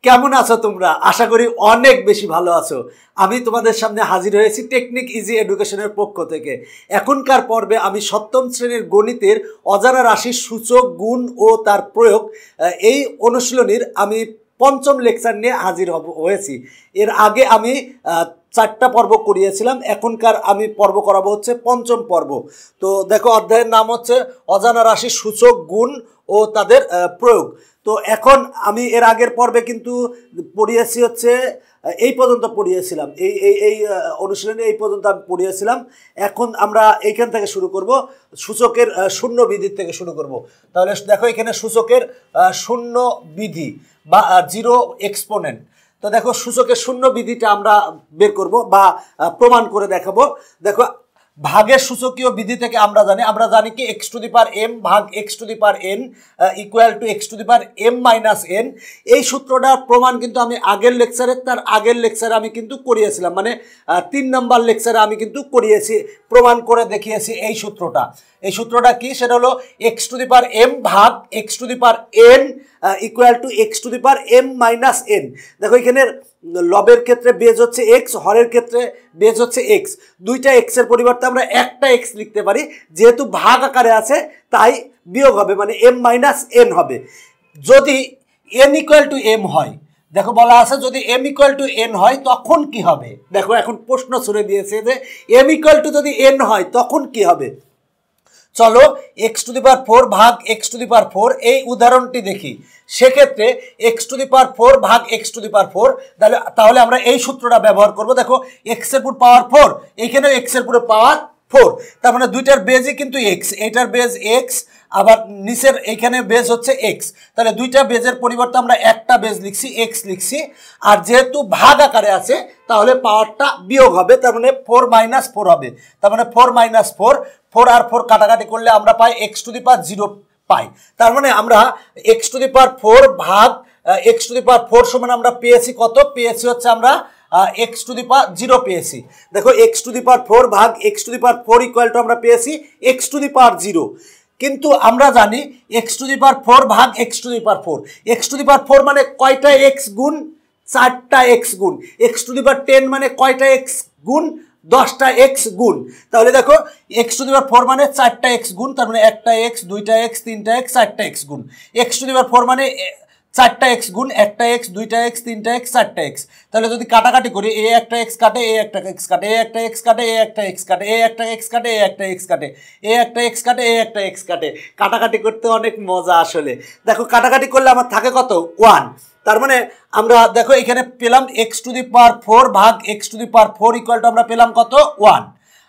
কেমন আছো তোমরা? আশা করি অনেক বেশি ভালো আছো। আমি তোমাদের সামনে হাজির হয়েছি টেকনিক ইজি এডুকেশনের পক্ষ থেকে। এখনকার পর্বে আমি সপ্তম শ্রেণীর গণিতের অজানা রাশির সূচক, গুণ ও তার প্রয়োগ এই অনুশীলনীর আমি পঞ্চম লেকচার নিয়ে হাজির হয়েছি। এর আগে আমি 4টা পর্ব করিয়েছিলাম, এখনকার আমি পর্ব করাবো হচ্ছে পঞ্চম পর্ব। তো দেখো, অধ্যায়ের নাম হচ্ছে অজানা রাশির সূচক, গুণ ও তাদের প্রয়োগ। তো এখন আমি এর আগের পর্বে কিন্তু পড়িয়েছি হচ্ছে এই পর্যন্ত পড়িয়েছিলাম, এই অনুশীলনে এই পর্যন্ত আমি পড়িয়েছিলাম। এখন আমরা এইখান থেকে শুরু করব, সূচকের শূন্য বিধির থেকে শুরু করব। তাহলে দেখো, এখানে সূচকের শূন্য বিধি বা জিরো এক্সপোনেন্ট। তো দেখো, সূচকের শূন্য বিধিটা আমরা বের করব বা প্রমাণ করে দেখাবো। দেখো, ভাগের সূচকীয় বিধি থেকে আমরা জানি কি x to the power m ভাগ x to the power n equal টু x to the power m minus n। এই সূত্রটার প্রমাণ কিন্তু আমি আগের লেকচারে আমি কিন্তু করিয়েছিলাম, মানে 3 নম্বর লেকচারে আমি কিন্তু করিয়েছি, প্রমাণ করে দেখিয়েছি এই সূত্রটা কি, সেটা হলো x to the power m ভাগ x to the power n equal টু x to the power m minus n। দেখো, এখানে লবের ক্ষেত্রে বেজ হচ্ছে x, হরের ক্ষেত্রে বেজ হচ্ছে x। দুইটা x এর পরিবর্তে আমরা একটা x লিখতে পারি, যেহেতু ভাগ আকারে আছে তাই বিয়োগ হবে, মানে m মাইনাস n হবে। যদি n ইকুয়াল টু m হয়, দেখো বলা আছে যদি m ইকুয়াল টু n হয় তখন কি হবে। দেখো, এখন প্রশ্ন ছুড়ে দিয়েছে যে m ইকুয়াল টু যদি n হয় তখন কি হবে। চলো x টু দি পাওয়ার 4 ভাগ x টু দি পাওয়ার 4 এই উদাহরণটি দেখি। সেক্ষেত্রে x টু দি পাওয়ার 4 ভাগ x টু দি পাওয়ার 4, তাহলে আমরা এই সূত্রটা ব্যবহার করব। দেখো, x এর পুরো পাওয়ার 4, এইখানেও x এর পুরো পাওয়ার 4, তার মানে দুইটার বেজই কিন্তু x, এইটার বেজ x, আবার নিচের এইখানে বেজ হচ্ছে x। তাহলে দুইটা বেজের পরিবর্তে আমরা একটা বেজ লিখছি, x লিখছি। আর যেহেতু ভাগ আকারে আছে তাহলে পাওয়ারটা বিয়োগ হবে, তার মানে 4 মাইনাস 4 হবে। তার মানে 4 মাইনাস 4, 4 আর 4 কাটাকাটি করলে আমরা পাই x টু দি পাওয়ার 0 পাই। তার মানে আমরা x টু দি পাওয়ার 4 ভাগ x টু দি পাওয়ার 4 সমান আমরা পেয়েছি কত, পেয়েছি হচ্ছে আমরা x টু দি পাওয়ার 0 পেয়েছি। দেখো, x টু দি পাওয়ার 4 ভাগ x টু দি পাওয়ার 4 ইকুয়াল টু আমরা পেয়েছি x টু দি পাওয়ার 0। কিন্তু আমরা জানি x টু দি পাওয়ার 4 ভাগ x to the power 4, x to দি পাওয়ার 4 মানে কয়টা x গুণ, 4টা x গুণ। x টু দি পাওয়ার 10 মানে কয়টা x গুণ, 10টা x গুণ। তাহলে দেখো, x টু দি পাওয়ার 4 মানে 4টা x গুণ, তার মানে একটা x, দুইটা x, তিনটা x, 4টা x গুণ। x টু দি পাওয়ার 4 মানে 4টা x গুণ, একটা x, দুইটা x, তিনটা x, 4টা x। তাহলে যদি কাটাকাটি করি, এ একটা x কাটে, এ একটা x কাটে, এ একটা x কাটে, এ একটা x কাটে, এ একটা x কাটে, এ একটা x কাটে, এ একটা x কাটে, এ একটা x কাটে। কাটাকাটি করতে অনেক মজা আসলে। দেখো, কাটাকাটি করলে আমার থাকে কত, 1। তার মানে আমরা দেখো এখানে পেলাম x টু দি পাওয়ার 4 ভাগ x টু দি পাওয়ার 4 ইকুয়াল টু আমরা পেলাম কত, 1।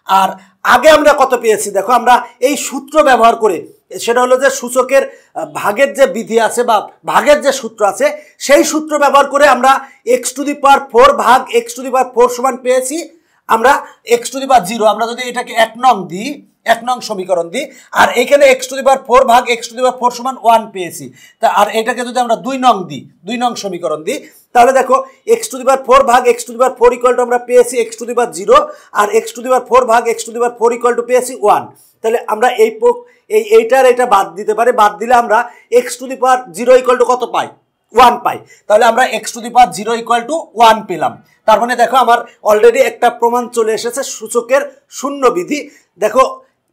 আর আগে আমরা কত পেয়েছি, দেখো আমরা এই সূত্র ব্যবহার করে, সেটা হলো যে সূচকের ভাগের যে বিধি আছে বা ভাগের যে সূত্র আছে, সেই সূত্র ব্যবহার করে আমরা x টু দি পাওয়ার 4 ভাগ x টু দি পাওয়ার 4 সমান পেয়েছি আমরা x টু দি পাওয়ার 0। আমরা যদি এটাকে 1 নং সমীকরণ দিই, আর এখানে x টু দি পাওয়ার 4 ভাগ x টু দি পাওয়ার 4 সমান 1 পেয়েছি। তা আর এটাকে যদি আমরা 2 নং সমীকরণ দিই, তাহলে দেখো x টু দি পাওয়ার 4 ভাগ x টু দি পাওয়ার 4 ইকুয়াল টু আমরা পেয়েছি x টু দি পাওয়ার 0, আর x টু দি পাওয়ার 4 ভাগ x টু দি পাওয়ার 4 ইকুয়াল টু পেয়েছি 1। তাহলে আমরা এইটার এটা বাদ দিতে পারি, বাদ দিলে আমরা x to the power 0 equal two কত পাই, 1 পাই। তাহলে আমরা x to the power 0 equal two 1 পেলাম। তার মানে দেখো, আমার অলরেডি একটা প্রমাণ চলে এসেছে সূচকের শূন্য বিধি। দেখো,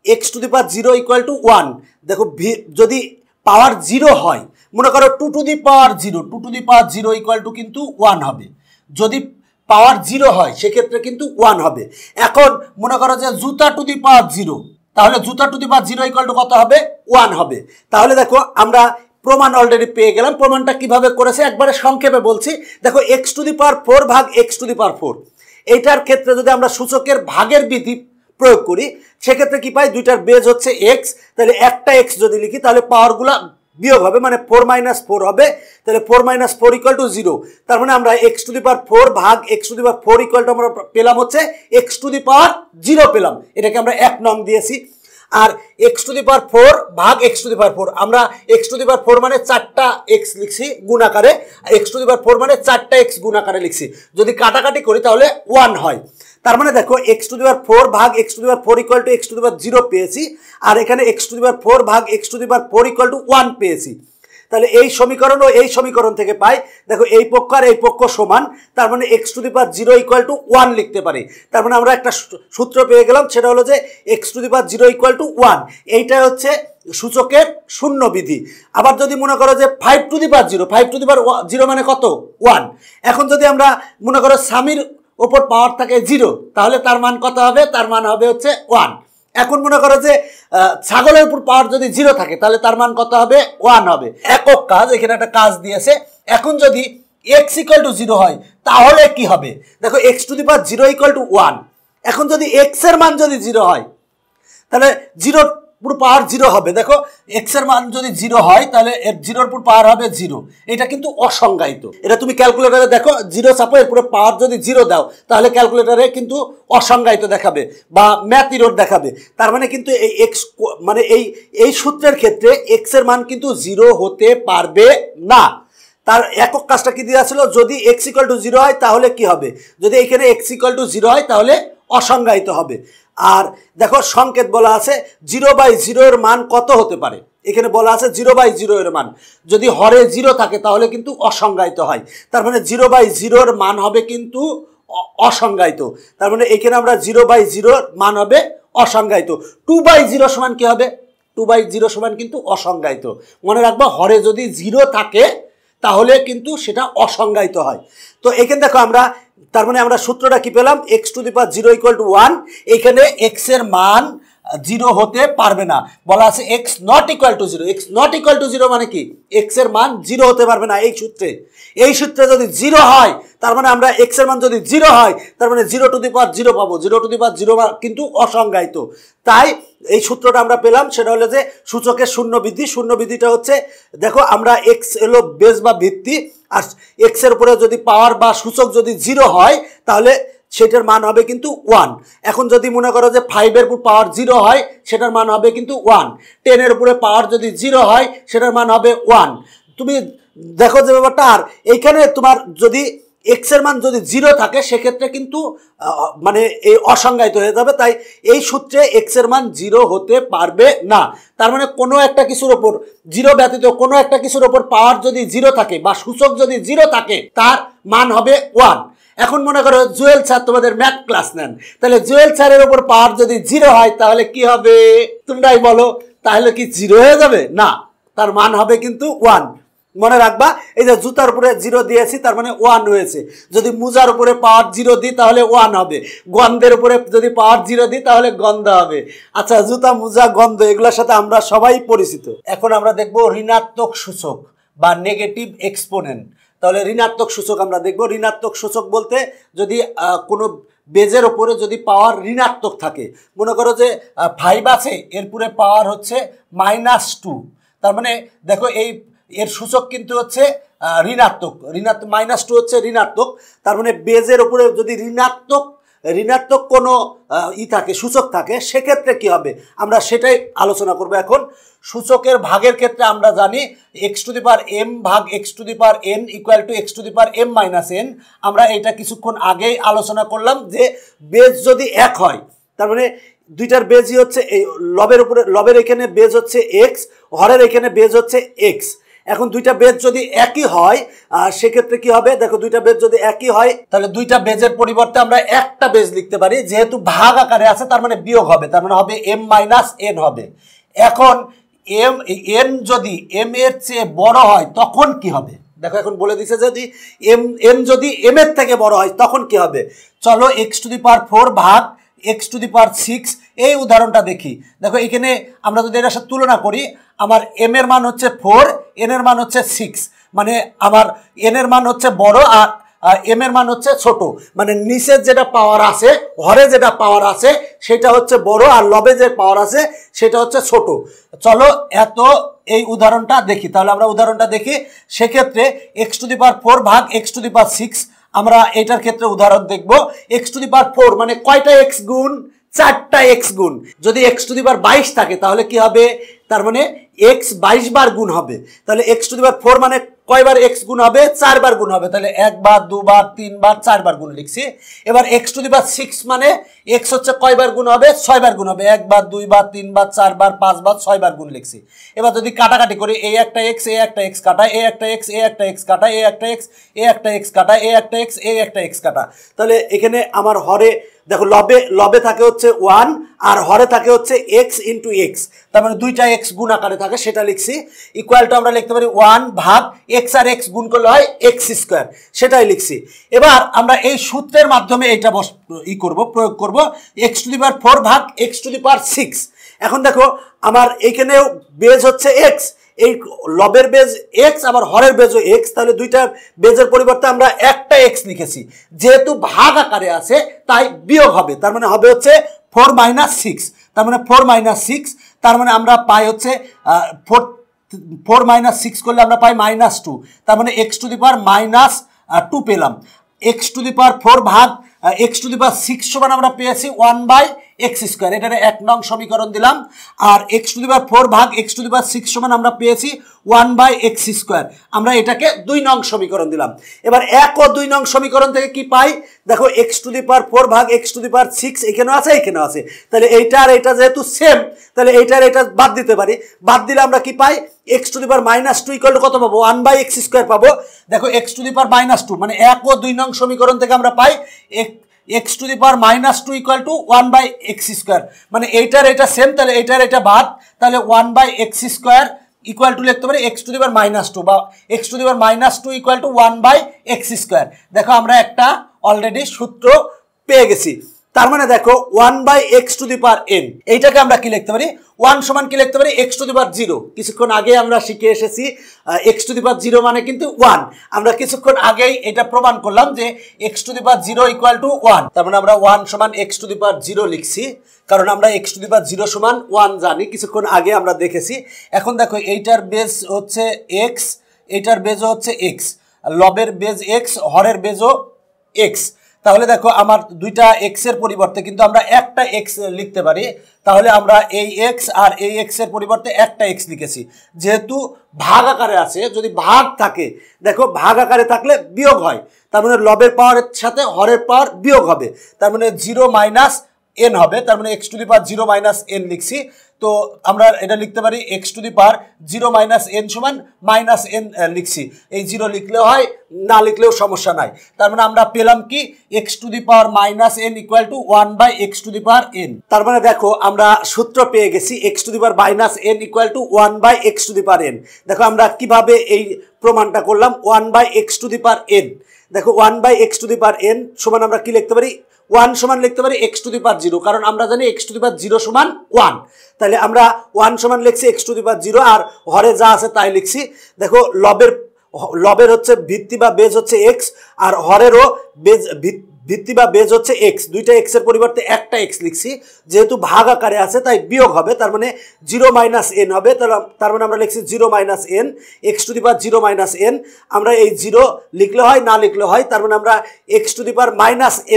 x to the power 0 equal two 1। দেখো, যদি পাওয়ার 0 হয়, মনে করো 2 to the power 0 equal two কিন্তু 1 হবে। যদি পাওয়ার 0 হয় সেক্ষেত্রে কিন্তু 1 হবে। এখন মনে করো যে জুতা টু দি পাওয়ার 0, তাহলে জুতা to the power 0 equal two কত হবে, 1 হবে। তাহলে দেখো, আমরা প্রমাণ অলরেডি পেয়ে গেলাম। প্রমাণটা কিভাবে করেছে একবারে সংক্ষেপে বলছি। দেখো, x টু দি পাওয়ার 4 ভাগ x টু দি পাওয়ার 4, এইটার ক্ষেত্রে যদি আমরা সূচকের ভাগের বিধি প্রয়োগ করি, সেক্ষেত্রে কি পাই, দুইটার বেজ হচ্ছে x। তাহলে একটা x যদি লিখি তাহলে পাওয়ারগুলা বিয়োগ হবে, মানে 4 মাইনাস 4 হবে। তাহলে 4 মাইনাস 4 ইকুয়াল টু 0। তার মানে আমরা x টু দি পাওয়ার 4 ভাগ x টু দি পাওয়ার 4 ইকুয়াল টু আমরা পেলাম হচ্ছে x টু দি পাওয়ার 0 পেলাম। এটাকে আমরা 1 নং দিয়েছি। আর x টু দি পাওয়ার 4 ভাগ x টু দি পাওয়ার 4, আমরা x টু দি পাওয়ার 4 মানে 4টা x লিখছি গুণ আকারে, x টু দি পাওয়ার 4 মানে 4টা x গুণ আকারে লিখছি। যদি কাটাকাটি করি তাহলে 1 হয়। তার মানে দেখো, x টু দি পাওয়ার 4 ভাগ x টু দি পাওয়ার 4 ইকুয়াল টু x টু দি পাওয়ার 0 পেয়েছি, আর এখানে x টু দি পাওয়ার 4 ভাগ x টু দি পাওয়ার 4 ইকুয়াল টু 1 পেয়েছি। তাহলে এই সমীকরণ ও এই সমীকরণ থেকে পাই দেখো এই পক্ষ আর এই পক্ষ সমান, তার মানে x to the power 0 equal two 1 লিখতে পারি। তার মানে আমরা একটা সূত্র পেয়ে গেলাম, সেটা হলো যে x to the power 0 equal two 1। এইটাই হচ্ছে সূচকের শূন্য বিধি। আবার যদি মনে করো যে 5 to the power 0, 5 to the power 0 মানে কত 1। এখন যদি আমরা মনে করো স্বামীর ওপর পাওয়ার থাকে 0, তাহলে তার মান কত হবে? তার মান হবে হচ্ছে 1। এখন মনে করো যে ছাগলের উপর পাওয়ার যদি 0 থাকে তাহলে তার মান কত হবে? 1 হবে। একক কাজ, এখানে একটা কাজ দিয়েছে। এখন যদি x ইকুয়াল টু 0 হয় তাহলে কি হবে? দেখো x to the power 0 equal two 1। এখন যদি x এর মান যদি 0 হয় তাহলে 0 পুরো পাওয়ার 0 হবে। দেখো এক্স এর মান যদি 0 হয় তাহলে এর 0 পুরো পাওয়ার হবে 0। এটা কিন্তু অসংজ্ঞায়িত। এটা তুমি ক্যালকুলেটরে দেখো 0 চাপো, এর পুরো পাওয়ার যদি 0 দাও তাহলে ক্যালকুলেটরে কিন্তু অসংজ্ঞায়িত দেখাবে বা ম্যাথ ইরর দেখাবে। তার মানে কিন্তু এই এক্স মানে এই সূত্রের ক্ষেত্রে এক্স এর মান কিন্তু 0 হতে পারবে না। তার একক কাজটা কি দেওয়া ছিল? যদি এক্স ইকুয়াল টু 0 হয় তাহলে কি হবে? যদি এখানে এক্স ইকুয়াল টু 0 হয় তাহলে অসংজ্ঞায়িত হবে। আর দেখো সংকেত বলা আছে 0/0 এর মান কত হতে পারে। এখানে বলা আছে 0/0 এর মান যদি হরে 0 থাকে তাহলে কিন্তু অসংজ্ঞায়িত হয়। তার মানে 0/0 এর মান হবে কিন্তু অসংজ্ঞায়িত। তার মানে এখানে আমরা 0/0 এর মান হবে অসংজ্ঞায়িত। 2/0 সমান কি হবে? 2/0 সমান কিন্তু অসংজ্ঞায়িত। মনে রাখবা হরে যদি 0 থাকে তাহলে কিন্তু সেটা অসংজ্ঞায়িত হয়। তো এখানে দেখো আমরা তার মানে আমরা সূত্রটা কি পেলাম? X to the power 0 equal two 1। এখানে এক্স এর মান 0 হতে পারবে না। বলা আছে x not equal to 0। X not equal to 0 মানে কি? এক্স এর মান 0 হতে পারবে না এই সূত্রে যদি 0 হয় তার মানে আমরা এক্স এর মান যদি 0 হয় তার মানে 0 টু দি পাওয়ার 0 পাবো। 0 টু দি পাওয়ার 0 কিন্তু অসংজ্ঞায়িত। তাই এই সূত্রটা আমরা পেলাম, সেটা হলো যে সূচকের শূন্য বৃদ্ধি। শূন্য বৃদ্ধিটা হচ্ছে দেখো আমরা এক্স হলো বেস বা ভিত্তি, আর এক্স এর উপরে যদি পাওয়ার বা সূচক যদি 0 হয় তাহলে সেটার মান হবে কিন্তু 1। এখন যদি মনে করো যে 5 এর উপর পাওয়ার 0 হয় সেটার মান হবে কিন্তু 1। 10 এর উপরে পাওয়ার যদি 0 হয় সেটার মান হবে 1। তুমি দেখো যে ব্যাপারটা। আর এইখানে তোমার যদি এক্স এর মান যদি 0 থাকে সেক্ষেত্রে কিন্তু মানে এই অসংজ্ঞায়িত হয়ে যাবে। তাই এই সূত্রে এক্স এর মান 0 হতে পারবে না। তার মানে কোনো একটা কিছুর ওপর 0 ব্যতীত কোনো একটা কিছুর ওপর পাওয়ার যদি 0 থাকে বা সূচক যদি 0 থাকে তার মান হবে 1। এখন মনে করো জুয়েল স্যার তোমাদের ম্যাথ ক্লাস নেন, তাহলে জুয়েল স্যারের ওপর পাওয়ার যদি 0 হয় তাহলে কি হবে? তোমরাই বলো। তাহলে কি 0 হয়ে যাবে? না, তার মান হবে কিন্তু 1। মনে রাখবা এই যে জুতার উপরে 0 দিয়েছি তার মানে 1 হয়েছে। যদি মোজার উপরে পাওয়ার 0 দিই তাহলে 1 হবে। গন্ধের উপরে যদি পাওয়ার 0 দিই তাহলে গন্ধ হবে। আচ্ছা, জুতা, মোজা, গন্ধ এগুলোর সাথে আমরা সবাই পরিচিত। এখন আমরা দেখব ঋণাত্মক সূচক বা নেগেটিভ এক্সপোনেন্ট। তাহলে ঋণাত্মক সূচক আমরা দেখব। ঋণাত্মক সূচক বলতে যদি কোনো বেজের ওপরে যদি পাওয়ার ঋণাত্মক থাকে, মনে করো যে 5 আছে, এরপরে পাওয়ার হচ্ছে -2, তার মানে দেখো এর সূচক কিন্তু হচ্ছে ঋণাত্মক। -2 হচ্ছে ঋণাত্মক। তার মানে বেজের উপরে যদি ঋণাত্মক কোনো থাকে, সূচক থাকে, সেক্ষেত্রে কি হবে আমরা সেটাই আলোচনা করব। এখন সূচকের ভাগের ক্ষেত্রে আমরা জানি x to the power m ভাগ x to the power n equal to x to the power m minus n। আমরা এটা কিছুক্ষণ আগেই আলোচনা করলাম যে বেজ যদি 1 হয় তার মানে দুইটার বেজই হচ্ছে এই লবের এখানে বেজ হচ্ছে x, হরের এখানে বেজ হচ্ছে x। এখন দুইটা বেজ যদি একই হয় সেক্ষেত্রে কি হবে? দেখো দুইটা বেজ যদি একই হয় তাহলে দুইটা বেজের পরিবর্তে আমরা একটা বেজ লিখতে পারি। যেহেতু ভাগ আকারে আছে তার মানে বিয়োগ হবে, তার মানে হবে m মাইনাস n হবে। এখন n যদি m এর চেয়ে বড় হয় তখন কি হবে? দেখো এখন বলে দিছে যদি n যদি m এর থেকে বড় হয় তখন কি হবে। চলো x টু দি পাওয়ার 4 ভাগ x টু দি পাওয়ার 6 এই উদাহরণটা দেখি। দেখো এখানে আমরা যদি এটার সাথে তুলনা করি, আমার m এর মান হচ্ছে 4, n এর মান হচ্ছে 6, মানে আমার n এর মান হচ্ছে বড় আর m এর মান হচ্ছে ছোট। মানে নিচের যেটা পাওয়ার আছে, হরে যেটা পাওয়ার আছে সেটা হচ্ছে বড়, আর লবে যে পাওয়ার আছে সেটা হচ্ছে ছোট। চলো এই উদাহরণটা দেখি। তাহলে আমরা উদাহরণটা দেখি। সেক্ষেত্রে x টু দি পাওয়ার 4 ভাগ x টু দি পাওয়ার 6 আমরা এটার ক্ষেত্রে উদাহরণ দেখব। x টু দি পাওয়ার 4 মানে কয়টা x গুণ 4টা x গুণ। যদি x টু দি পাওয়ার 22 থাকে তাহলে কি হবে, তার মানে x 22 বার গুণ হবে। তাহলে x টু দি পাওয়ার 4 মানে কয়বার x গুণ হবে, 4 বার গুণ হবে। তাহলে 1 বার 2 বার 3 বার 4 বার গুণ লিখছি। এবার x টু দি পাওয়ার 6 মানে x হচ্ছে কয়বার গুণ হবে, 6 বার গুণ হবে। 1 বার 2 বার 3 বার 4 বার 5 বার 6 বার গুণ লিখছি। এবার যদি কাটাকাটি করি, এই একটা x এই একটা x কাটা, এই একটা x এই একটা x কাটা, এই একটা x এই একটা x কাটা, এই একটা x এই একটা x কাটা। তাহলে এখানে আমার হরে দেখো লবে থাকে হচ্ছে 1 আর হরে থাকে হচ্ছে x ইন্টু x, তার মানে দুইটা x গুণ আকারে থাকে, সেটা লিখছি। ইকুয়াল টু আমরা লিখতে পারি 1 ভাগ x আর x গুণ করলে হয় x স্কোয়ার, সেটাই লিখছি। এবার আমরা এই সূত্রের মাধ্যমে এটা প্রয়োগ করব, x টু দি পাওয়ার 4 ভাগ x টু দি পাওয়ার 6। এখন দেখো আমার এইখানেও বেজ হচ্ছে x, এই লবের বেজ x আবার হরের বেজও x, তাহলে দুইটা বেজের পরিবর্তে আমরা একটা x লিখেছি। যেহেতু ভাগ আকারে আছে তাই বিয়োগ হবে, তার মানে হবে হচ্ছে 4 - 6, তার মানে 4 - 6, তার মানে আমরা পাই হচ্ছে 4 - 6 করলে আমরা পাই -2, তার মানে x টু দি পাওয়ার -2 পেলাম। x টু দি পাওয়ার 4 ভাগ x টু দি পাওয়ার 6 সমান আমরা পেয়েছি 1/x স্কোয়ার, এটারে 1 নং সমীকরণ দিলাম। আর x টু দি পাওয়ার 4 ভাগ x টু দি পাওয়ার 6 সমান আমরা পেয়েছি 1/x স্কোয়ার, আমরা এটাকে 2 নং সমীকরণ দিলাম। এবার 1 ও 2 নং সমীকরণ থেকে কি পাই, দেখো x টু দি পাওয়ার 4 ভাগ x টু দি পাওয়ার 6 এখানেও আছে এখানেও আছে, তাহলে এইটা আর এটা যেহেতু সেম, তাহলে এইটা আর এটা বাদ দিতে পারি। বাদ দিলে আমরা কি পাই, x to the power -2 equal to কত পাবো, 1/x স্কোয়ার পাবো। দেখো x টু দি পাওয়ার -2 মানে 1 ও 2 নং সমীকরণ থেকে আমরা পাই x to the power -2 equal to 1/x square, মানে এইটার এটা সেম, তাহলে এইটার এটা বাদ, তাহলে 1/x স্কোয়ার ইকুয়াল টু লিখতে পারি x টু দি পাওয়ার -2 বা x to the power -2 equal to 1/x square. দেখো আমরা একটা অলরেডি সূত্র পেয়ে গেছি। তার মানে দেখো 1/x to the power n, এইটাকে আমরা কি লিখতে পারি, 1 সমান কি লিখতে পারি, x টু দি পাওয়ার 0। কিছুক্ষণ আগে আমরা শিখে এসেছি x টু দি পাওয়ার 0 মানে কিন্তু 1। আমরা কিছুক্ষণ আগেই এটা প্রমাণ করলাম যে x to the power 0 equal two 1, তার মানে আমরা 1 সমান x টু দি পাওয়ার 0 লিখছি, কারণ আমরা x টু দি পাওয়ার 0 সমান 1 জানি, কিছুক্ষণ আগে আমরা দেখেছি। এখন দেখো এইটার বেজ হচ্ছে x, এইটার বেজও হচ্ছে x, লবের বেজ x, হরের বেজও x। তাহলে দেখো আমার দুইটা x এর পরিবর্তে কিন্তু আমরা একটা x লিখতে পারি, তাহলে আমরা এই x আর এই x এর পরিবর্তে একটা x লিখেছি। যেহেতু ভাগ আকারে আছে, যদি ভাগ থাকে, দেখো ভাগ আকারে থাকলে বিয়োগ হয়, তার মানে লবের পাওয়ারের সাথে হরের পাওয়ার বিয়োগ হবে, তার মানে 0 - n হবে, তার মানে x to the power 0 - n লিখছি। তো আমরা এটা লিখতে পারি x to the power 0 - n সমান -n লিখছি। এই 0 লিখলেও হয়, না লিখলেও সমস্যা নাই। তার মানে আমরা পেলাম কি, x to the power -n equal to 1/x to the power n। তার মানে দেখো আমরা সূত্র পেয়ে গেছি x to the power -n equal to 1/x to the power n। দেখো আমরা কিভাবে এই প্রমাণটা করলাম, 1/x to the power n। দেখো 1/x to the power n সমান আমরা কি লিখতে পারি, 1 সমান লিখতে পারি x টু দি পাওয়ার 0, কারণ আমরা জানি x টু দি পাওয়ার 0 সমান 1। তাহলে আমরা 1 সমান লিখছি x টু দি পাওয়ার 0, আর হরে যা আছে তাই লিখছি। দেখো লবের হচ্ছে ভিত্তি বা বেজ হচ্ছে x, আর হরেরও বেজ ভিত্তি বা বেজ হচ্ছে x, দুইটা x এর পরিবর্তে একটা x লিখছি। যেহেতু ভাগ আকারে আছে তাই বিয়োগ হবে, তার মানে 0 - n হবে, তার মানে আমরা লিখছি 0 - n, x to the power 0 - n। আমরা এই 0 লিখলে হয়, না লিখলে হয়, তার মানে আমরা x to the power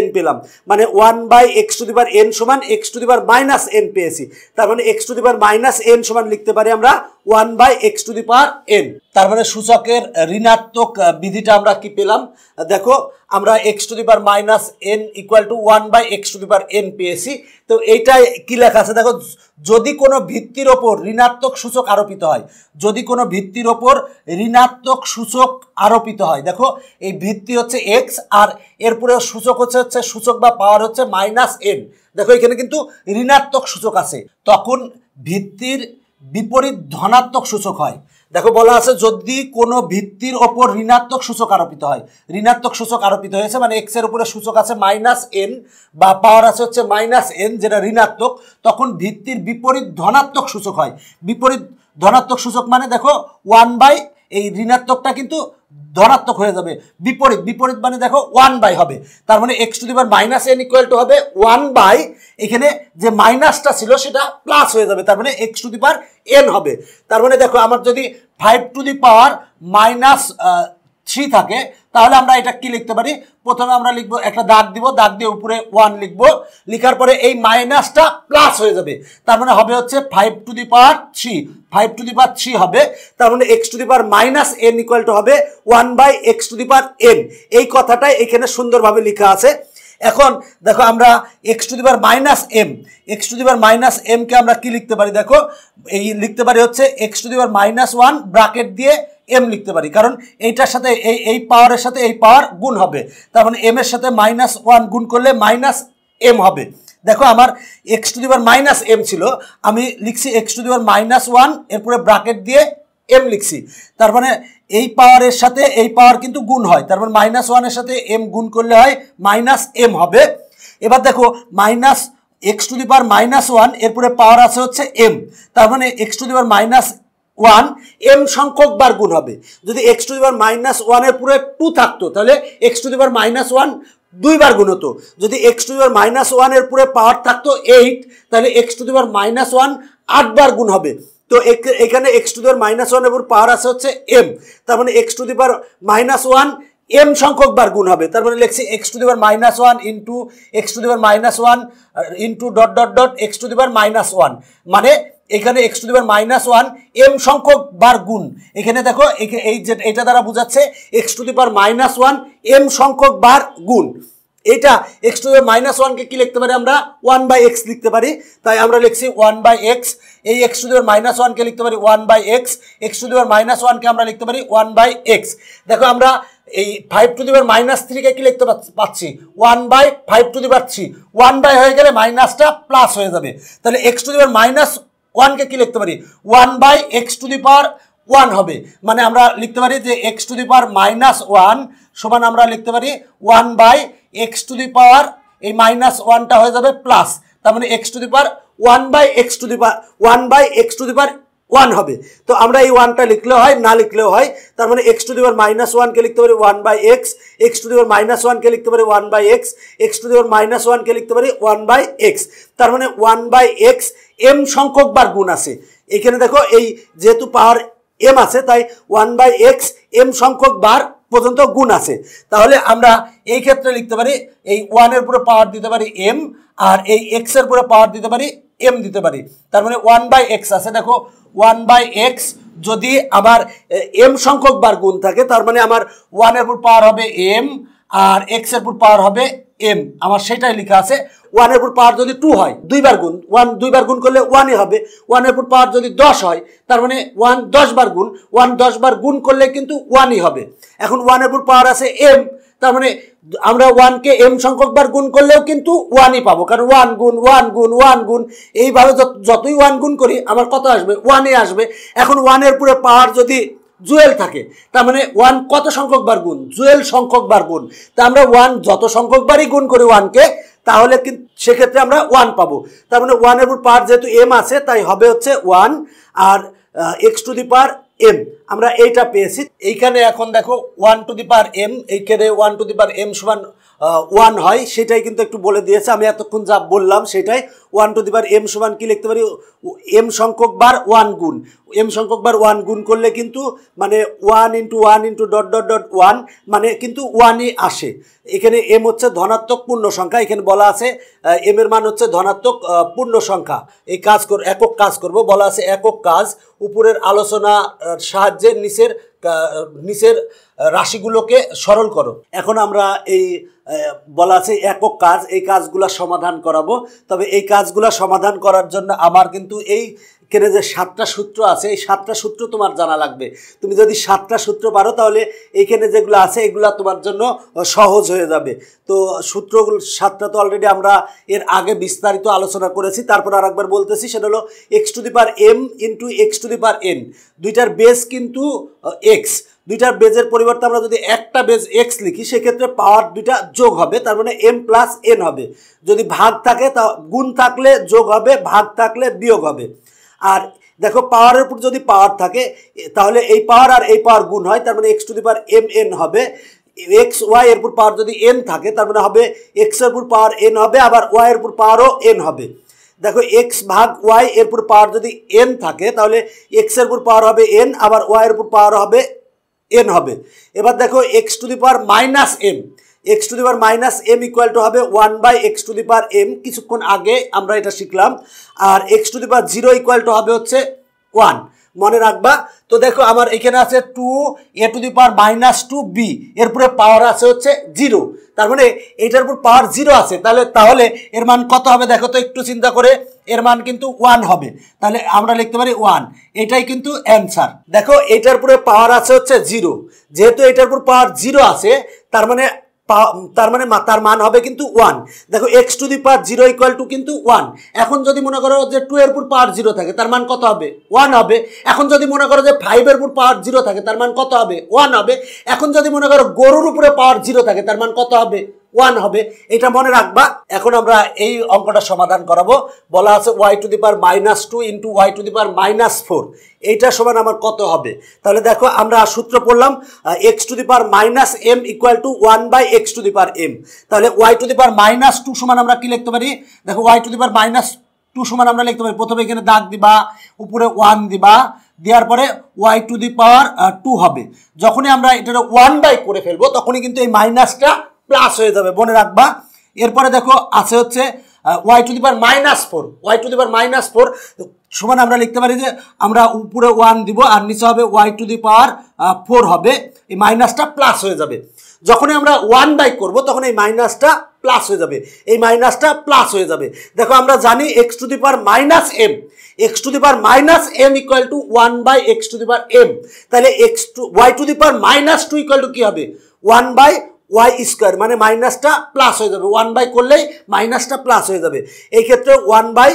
-n পেলাম, মানে 1/x to the power n সমান x to the power -n পেয়েছি। তার মানে x to the power -n সমান লিখতে পারি আমরা 1/x to the power n। তার মানে সূচকের ঋণাত্মক বিধিটা আমরা কি পেলাম, দেখো আমরা x to the power -n equal to 1/x to the power n পেয়েছি। তো এইটাই কি লেখা আছে দেখো, যদি কোনো ভিত্তির ওপর ঋণাত্মক সূচক আরোপিত হয়, যদি কোনো ভিত্তির ওপর ঋণাত্মক সূচক আরোপিত হয়, দেখো এই ভিত্তি হচ্ছে x আর এরপরে সূচক হচ্ছে সূচক বা পাওয়ার হচ্ছে -n। দেখো এখানে কিন্তু ঋণাত্মক সূচক আছে, তখন ভিত্তির বিপরীত ধনাত্মক সূচক হয়। দেখো বলা আছে যদি কোনো ভিত্তির ওপর ঋণাত্মক সূচক আরোপিত হয়, ঋণাত্মক সূচক আরোপিত হয়েছে মানে x এর উপরে সূচক আছে -n বা পাওয়ার আছে হচ্ছে -n, যেটা ঋণাত্মক, তখন ভিত্তির বিপরীত ধনাত্মক সূচক হয়। বিপরীত ধনাত্মক সূচক মানে দেখো 1/, এই ঋণাত্মকটা কিন্তু ধনাত্মক হয়ে যাবে, বিপরীত মানে দেখো 1/, হবে। তার মানে x to the power -n equal to হবে 1/, এখানে যে মাইনাসটা ছিল সেটা প্লাস হয়ে যাবে, তার মানে x to the power n হবে। তার মানে দেখো আমার যদি 5 টু দি পাওয়ার -3 থাকে, তাহলে আমরা এটা কি লিখতে পারি, প্রথমে আমরা লিখবো একটা দাগ দিব, দাগ দিয়ে উপরে 1 লিখবো, লিখার পরে এই মাইনাসটা প্লাস হয়ে যাবে, তার মানে হবে হচ্ছে 5 to the power 3, 5 to the পাওয়ার 3 হবে, তার মানে x to the power minus n equal to হবে 1/x to the power n। এই কথাটাই এখানে সুন্দরভাবে লেখা আছে। এখন দেখো আমরা x to the power minus m, x to the power minus m কে আমরা কি লিখতে পারি, দেখো এই লিখতে পারি হচ্ছে x to the power minus 1 bracket দিয়ে m লিখতে পারি, কারণ এইটার সাথে এই পাওয়ারের সাথে এই পাওয়ার গুণ হবে, তার মানে m এর সাথে মাইনাস 1 গুণ করলে মাইনাস m হবে। দেখো আমার x to the power minus m ছিল, আমি লিখছি x to the power minus 1, এরপরে ব্র্যাকেট দিয়ে m লিখছি, তার মানে এই পাওয়ারের সাথে এই পাওয়ার কিন্তু গুণ হয়, তার মানে মাইনাস 1 এর সাথে m গুণ করলে হয় মাইনাস m হবে। এবার দেখো minus x to the power minus 1, এরপরে পাওয়ার আছে হচ্ছে m, তার মানে x to the power minus 1 m সংখ্যক বার গুণ হবে। যদি x to the power minus 1 এর পুরো 2 থাকতো তাহলে x to the power minus 1 2 বার গুণ হতো, যদি x to the power minus 1 এর পুরো পাওয়ার থাকতো 8 তাহলে x to the power minus 1 8 বার গুণ হবে। তো এখানে x to the power minus 1 এর উপর পাওয়ার আছে হচ্ছে m, তার মানে x to the power minus 1 m সংখ্যক বার গুণ হবে, তার মানে লিখছি x to the power minus 1 into x to the power minus 1 into dot dot dot x to the power minus 1, মানে এখানে x to the power minus 1 m সংখ্যক বার গুণ। এখানে দেখো এই যে এটা দ্বারা বোঝাচ্ছে x to the power minus 1 m সংখ্যক বার গুণ। এটা x to the power minus 1 কে কি লিখতে পারি আমরা 1/x লিখতে পারি, তাই আমরা লিখছি 1/x। এই x to the power minus 1 কে লিখতে পারি 1/x, x to the power minus 1 কে আমরা লিখতে পারি 1/x। দেখো আমরা এই 5 টু দি পাওয়ার মাইনাস 3 কে কি লিখতে পাচ্ছি 1/5 টু দি পাওয়ার 3, 1 হয়ে গেলে মাইনাসটা প্লাস হয়ে যাবে, তাহলে x to the power minus 1 কে কি লিখতে পারি 1/x টু দি পাওয়ার 1 হবে, মানে আমরা লিখতে পারি যে x to the power minus 1 সমান আমরা লিখতে পারি 1/x টু দি পাওয়ার এই মাইনাস 1টা হয়ে যাবে প্লাস, তার মানে x to the power 1/x to the power 1/x to the power 1 হবে। তো আমরা এই 1টা লিখলেও হয় না লিখলেও হয়, তার মানে x to the power minus 1 কে লিখতে পারি 1/x, x to the power minus 1 কে লিখতে পারি 1/x, x to the power minus 1 কে লিখতে পারি 1/x, তার মানে 1/x m সংখ্যক বার গুণ আছে। এখানে দেখো এই যেহেতু পাওয়ার m আছে তাই 1/x m সংখ্যক বার পর্যন্ত গুণ আছে, তাহলে আমরা এই ক্ষেত্রে লিখতে পারি এই 1 এর পুরো পাওয়ার দিতে পারি m, আর এই x এর পুরো পাওয়ার দিতে পারি m দিতে পারি, তার মানে 1/x আছে। দেখো 1/x যদি আবার m সংখ্যক বার গুণ থাকে তার মানে আমার 1 এর পুরো পাওয়ার হবে m আর x এর পুরো পাওয়ার হবে m, আমার সেটাই লেখা আছে। 1 এর পুর পাওয়ার যদি 2 হয় 2 বার গুণ, 1 2 বার গুণ করলে 1ই হবে। 1 এর পুর পাওয়ার যদি 10 হয় তার মানে 1 10 বার গুণ, 1 10 বার গুণ করলে কিন্তু 1ই হবে। এখন 1 এর পুর পাওয়ার আছে m, তার মানে আমরা 1 কে m সংখ্যক বার গুণ করলেও কিন্তু 1ই পাবো, কারণ 1 গুণ 1 গুণ 1 গুণ এইভাবে যতই 1 গুণ করি আমার কত আসবে 1ই আসবে। এখন 1 এর পুরো পাওয়ার যদি জুয়েল থাকে তার মানে 1 কত সংখ্যক বার গুণ জুয়েল সংখ্যক বার গুণ, তা আমরা 1 যত সংখ্যক বারই গুণ করি 1 কে তাহলে কিন্তু সেক্ষেত্রে আমরা 1 পাবো। তার মানে 1 এর পাওয়ার যেহেতু m আছে তাই হবে হচ্ছে 1 আর x to the power m, আমরা এইটা পেয়েছি। এইখানে এখন দেখো 1 টু দি পাওয়ার m, এইখানে 1 টু দি পাওয়ার m সমান 1 হয়, সেটাই কিন্তু একটু বলে দিয়েছে, আমি এতক্ষণ যা বললাম সেটাই। 1 টু দি পাওয়ার m সমান কি লিখতে পারি m সংখ্যক বার 1 গুণ, m সংখ্যক বার 1 গুণ করলে কিন্তু মানে 1 into 1 into dot dot dot 1 মানে কিন্তু 1ই আসে। এখানে m হচ্ছে ধনাত্মক পূর্ণ সংখ্যা, এখানে বলা আছে m এর মান হচ্ছে ধনাত্মক পূর্ণ সংখ্যা। এই কাজ একক কাজ করব, বলা আছে একক কাজ উপরের আলোচনা সাহায্যে নিচের রাশিগুলোকে সরল করো। এখন আমরা এই বলা আছে একক কাজ, এই কাজগুলো সমাধান করাবো। তবে এই কাজগুলো সমাধান করার জন্য আমার কিন্তু এইখানে যে 7টা সূত্র আছে এই 7টা সূত্র তোমার জানা লাগবে। তুমি যদি 7টা সূত্র পারো তাহলে এইখানে যেগুলো আছে এগুলো তোমার জন্য সহজ হয়ে যাবে। তো সূত্রগুলো 7টা তো অলরেডি আমরা এর আগে বিস্তারিত আলোচনা করেছি, তারপর আরেকবার বলতেছি, সেটা হলো x to the power m into x to the power n, দুইটার বেস কিন্তু x, দুইটার বেজের পরিবর্তে আমরা যদি একটা বেজ x লিখি সেক্ষেত্রে পাওয়ার দুইটা যোগ হবে, তার মানে m প্লাস n হবে। যদি ভাগ থাকে তা গুণ থাকলে যোগ হবে, ভাগ থাকলে বিয়োগ হবে। আর দেখো পাওয়ারের উপর যদি পাওয়ার থাকে তাহলে এই পাওয়ার আর এই পাওয়ার গুণ হয়, তার মানে x to the power m n হবে। x y এর উপর পাওয়ার যদি n থাকে তার মানে হবে x এর উপর পাওয়ার n হবে, আবার y এর উপর পাওয়ারও n হবে। দেখো x ভাগ y এর উপর পাওয়ার যদি n থাকে তাহলে x এর উপর পাওয়ার হবে n, আবার y এর উপর পাওয়ার হবে এন হবে। এবার দেখো x to the power minus m, x to the power minus m equal to হবে 1/x⁴m, কিছুক্ষণ আগে আমরা এটা শিখলাম। আর x to the power 0 equal to হবে হচ্ছে 1, মনে রাখবা। তো দেখো আমার এখানে আছে 2a⁻²b, এরপরে পাওয়ার আছে হচ্ছে 0, তার মানে এইটার উপর পাওয়ার 0 আছে, তাহলে এর মান কত হবে দেখো তো একটু চিন্তা করে, এর মান কিন্তু 1 হবে। তাহলে আমরা লিখতে পারি 1, এটাই কিন্তু অ্যান্সার। দেখো এটার উপরে পাওয়ার আছে হচ্ছে 0, যেহেতু এটার উপর পাওয়ার 0 আছে তার মানে তার মান হবে কিন্তু 1। দেখো x to the power 0 equal two কিন্তু 1। এখন যদি মনে করো যে 2 এর উপর পাওয়ার 0 থাকে তার মান কত হবে? 1 হবে। এখন যদি মনে করো যে 5 এর উপর পাওয়ার 0 থাকে তার মান কত হবে? 1 হবে। এখন যদি মনে করো গরুর উপরে পাওয়ার 0 থাকে তার মান কত হবে? 1 হবে। এটা মনে রাখবা। এখন আমরা এই অঙ্কটা সমাধান করাবো। বলা আছে y⁻² ইন্টু y⁻⁻4, এইটা সমান আমার কত হবে? তাহলে দেখো আমরা সূত্র পড়লাম x⁻m ইকুয়াল টু 1/x⁻m। তাহলে y⁻² সমান আমরা কি লিখতে পারি? দেখো y⁻² সমান আমরা লিখতে পারি, প্রথমে এখানে দাগ দিবা, উপরে 1 দিবা, দেওয়ার পরে y⁻² হবে। যখনই আমরা এটা 1 করে ফেলবো তখনই কিন্তু এই মাইনাসটা প্লাস হয়ে যাবে, মনে রাখবা। এরপরে দেখো আছে হচ্ছে y⁻⁻4 সমান আমরা লিখতে পারি যে আমরা উপরে 1 দিব আর নিচে হবে y⁻4 হবে, এই মাইনাসটা প্লাস হয়ে যাবে। যখনই আমরা 1 করব তখন এই মাইনাসটা প্লাস হয়ে যাবে, এই মাইনাসটা প্লাস হয়ে যাবে। দেখো আমরা জানি x⁻m ইকুয়াল টু 1/x⁻m, তাহলে y⁻² ইকুয়াল টু কি হবে? 1/y², মানে মাইনাসটা প্লাস হয়ে যাবে, 1 করলেই মাইনাসটা প্লাস হয়ে যাবে। এই ক্ষেত্রে 1/y⁴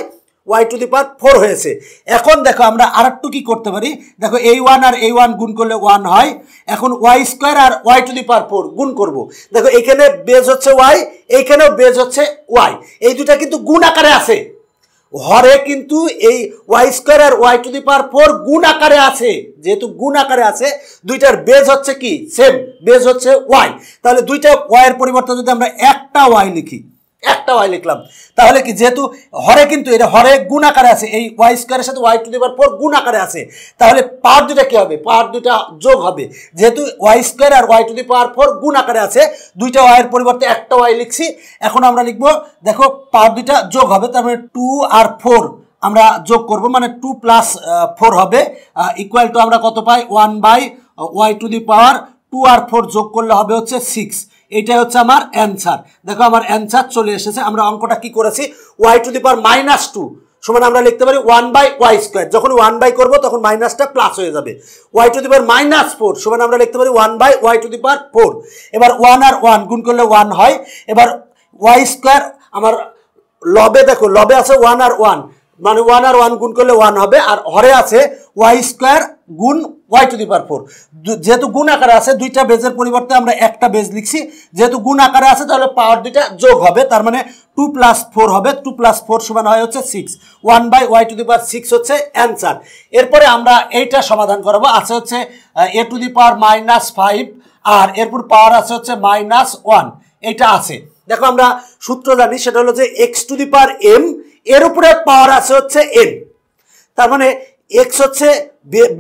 হয়েছে। এখন দেখো আমরা আরেকটু কি করতে পারি, দেখো এই 1 আর এই 1 গুণ করলে 1 হয়। এখন y² আর y⁴ গুণ করব। দেখো এখানে বেজ হচ্ছে y, এইখানেও বেজ হচ্ছে y, এই দুটা কিন্তু গুণ আকারে আছে। হরে কিন্তু এই y² আর y⁴ গুণ আকারে আছে, যেহেতু গুণ আকারে আছে দুইটার বেজ হচ্ছে কি সেম, বেজ হচ্ছে y। তাহলে দুইটা y এর পরিবর্তে যদি আমরা একটা y লিখি, একটা y লিখলাম, তাহলে কি যেহেতু হরে কিন্তু এটা হরে গুণ আকারে আছে, এই y² এর সাথে y⁴ গুণ আকারে আছে, তাহলে পাওয়ার দুইটা কি হবে? পাওয়ার দুইটা যোগ হবে। যেহেতু y² আর y⁴ গুণ আকারে আছে, দুইটা y এর পরিবর্তে একটা y লিখছি। এখন আমরা লিখবো, দেখো পাওয়ার দুইটা যোগ হবে, তার মানে 2 আর 4 আমরা যোগ করব, মানে 2 + 4 হবে ইকুয়াল টু আমরা কত পাই? 1/y⁴, 2 আর 4 যোগ করলে হবে হচ্ছে 6। এইটাই হচ্ছে আমার অ্যান্সার। দেখো আমার অ্যান্সার চলে এসেছে। আমরা অঙ্কটা কি করেছি? y⁻² সমান আমরা লিখতে পারি 1/y², যখন 1 করব তখন মাইনাসটা প্লাস হয়ে যাবে। y⁻⁻4 সমান আমরা লিখতে পারি 1/y⁴। এবার 1 আর 1 গুণ করলে 1 হয়। এবার y² আমার লবে, দেখো লবে আছে 1 আর 1, মানে 1 আর 1 গুণ করলে 1 হবে, আর হরে আছে y² গুণ y⁴। যেহেতু গুণ আকারে আছে, দুইটা বেজের পরিবর্তে আমরা একটা বেজ লিখছি। যেহেতু গুণ আকারে আছে তাহলে পাওয়ার দুইটা যোগ হবে, তার মানে 2 + 4 হবে, 2 + 4 সমান হয় হচ্ছে 6। 1/y⁴ হচ্ছে অ্যান্সার। এরপরে আমরা এইটা সমাধান করব। আছে হচ্ছে a⁻5 আর এরপর পাওয়ার আছে হচ্ছে -1, এইটা আছে। দেখো আমরা সূত্র জানি, সেটা হলো যে x⁻m এর উপরে পাওয়ার আছে হচ্ছে n, তার মানে x হচ্ছে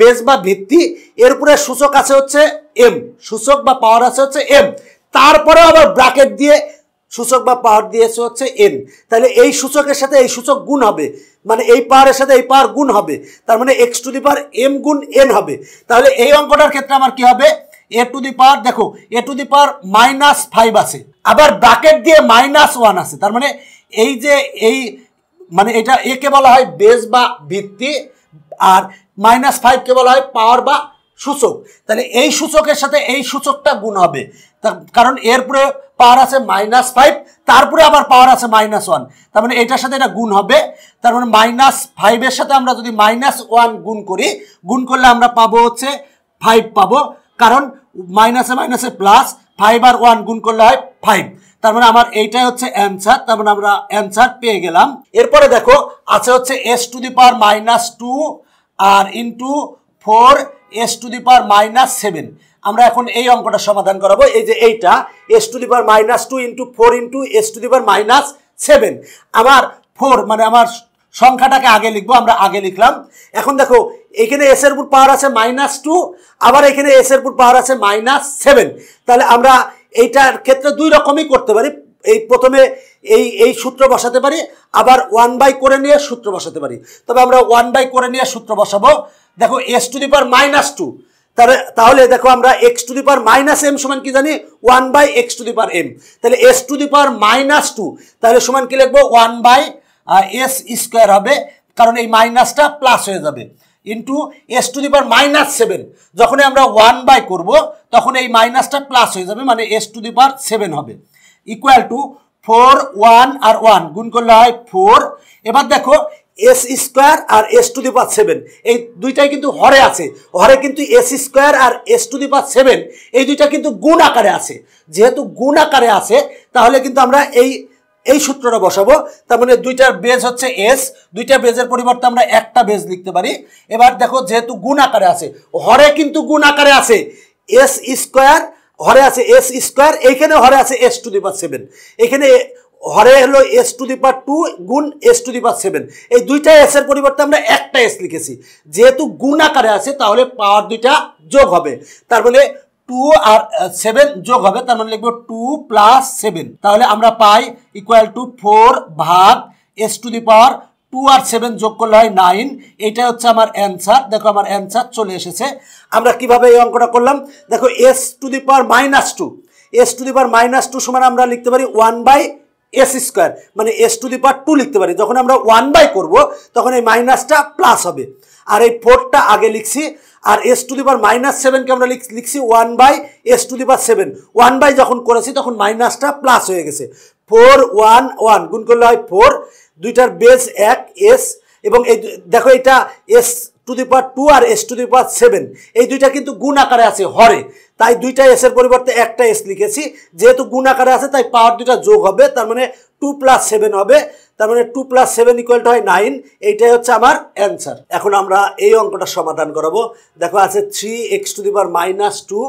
বেজ বা ভিত্তি, এর উপরে সূচক আছে হচ্ছে m, সূচক বা পাওয়ার আছে হচ্ছে m, তারপরে আবার ব্র্যাকেট দিয়ে সূচক বা পাওয়ার দিয়েছে হচ্ছে n। তাহলে এই সূচকের সাথে এই সূচক গুণ হবে, মানে এই পাওয়ারের সাথে এই পাওয়ার গুণ হবে, তার মানে x⁻m গুণ n হবে। তাহলে এই অঙ্কটার ক্ষেত্রে আমার কি হবে? দেখো a⁻5 আছে, আবার ব্র্যাকেট দিয়ে -1 আছে, তার মানে এই যে এই মানে এটা একে বলা হয় বেজ বা ভিত্তি, আর -5 কে বলা হয় পাওয়ার বা সূচক। তাহলে এই সূচকের সাথে এই সূচকটা গুণ হবে, কারণ এরপরে পাওয়ার আছে -5, তারপরে আবার পাওয়ার আছে -1, তার মানে এটার সাথে এটা গুণ হবে। তার মানে -5 এর সাথে আমরা যদি -1 গুণ করি, গুণ করলে আমরা পাবো হচ্ছে 5 পাবো, কারণ মাইনাসে মাইনাসে প্লাস, 5 আর 1 গুণ করলে হয় 5। তার মানে আমার এইটাই হচ্ছে অ্যান্সার, তার মানে আমরা অ্যান্সার পেয়ে গেলাম। এরপরে দেখো আছে হচ্ছে s⁻² আর ইন্টু 4s⁻7। আমরা এখন এই অঙ্কটা সমাধান করাবো। এই যে এইটা s⁻² ইন্টু 4 ইন্টু s⁻7, আমার 4 মানে আমার সংখ্যাটাকে আগে লিখবো, আমরা আগে লিখলাম। এখন দেখো এখানে এস এর উপর পাওয়ার আছে -2, আবার এখানে এস এর উপর পাওয়ার আছে -7। তাহলে আমরা এইটার ক্ষেত্রে দুই রকমই করতে পারি। এই প্রথমে এই সূত্র বসাতে পারি, আবার 1/, করে নিয়ে সূত্র বসাতে পারি। তবে আমরা 1/, করে নিয়ে সূত্র বসাবো। দেখো s⁻², তাহলে দেখো আমরা x⁻m সমান কি জানি, 1/x⁻m। তাহলে s⁻², তাহলে সমান কি লিখবো, 1/s² হবে, কারণ এই মাইনাসটা প্লাস হয়ে যাবে, ইন্টু s⁻7। যখন আমরা 1/, করব তখন এই মাইনাসটা প্লাস হয়ে যাবে, মানে s⁻7 হবে, ইকুয়াল টু 4, 1 আর 1 গুণ করলে হয় 4। এবার দেখো s² আর s⁻7 এই দুইটাই কিন্তু হরে আছে, হরে কিন্তু s² আর s⁻7 এই দুইটা কিন্তু গুণ আকারে আছে। যেহেতু গুণ আকারে আছে তাহলে কিন্তু আমরা এই সূত্রটা বসাবো। তার মানে দুইটার বেজ হচ্ছে s, দুইটা বেজের পরিবর্তে আমরা একটা বেজ লিখতে পারি। এবার দেখো যেহেতু গুণ আকারে আছে, হরে কিন্তু গুণ আকারে আছে, s² হরে আছে s², এইখানে হরে আছে s⁻7, এখানে হরে হলো s⁻2 গুণ s⁻7, এই দুইটা s এর পরিবর্তে আমরা একটা s লিখেছি। যেহেতু গুণ আকারে আছে তাহলে পাওয়ার দুইটা যোগ হবে, তার মানে 2 আর 7 যোগ হবে, তার মানে লিখবো 2 + 7। তাহলে আমরা পাই ইকুয়াল টু 4 ভাগ s⁻2 আর 7 যোগ করলে হয় 9। এইটা হচ্ছে আমার অ্যান্সার। দেখো আমার অ্যান্সার চলে এসেছে। আমরা কিভাবে এই অঙ্কটা করলাম, দেখো s⁻², সমান আমরা লিখতে পারি 1/s², মানে s⁻2 লিখতে পারি। যখন আমরা 1/, করব তখন এই মাইনাসটা প্লাস হবে, আর এই 4টা আগে লিখছি, আর s⁻7 কে আমরা লিখছি 1/s⁻7। 1/, যখন করেছি তখন মাইনাসটা প্লাস হয়ে গেছে। 4, 1, 1 গুণ করলে হয় 4, দুইটার বেস 1 s, এবং এই দেখো এটা s⁻2 আর s⁻7 এই দুইটা কিন্তু গুণ আকারে আছে হরে, তাই দুইটা s এর পরিবর্তে একটা s লিখেছি। যেহেতু গুণ আকারে আছে তাই পাওয়ার দুইটা যোগ হবে, তার মানে 2 + 7 হবে, তার মানে 2 + 7 = হয় 9। এইটাই হচ্ছে আমার অ্যান্সার। এখন আমরা এই অঙ্কটা সমাধান করাবো। দেখো আছে 3x⁻2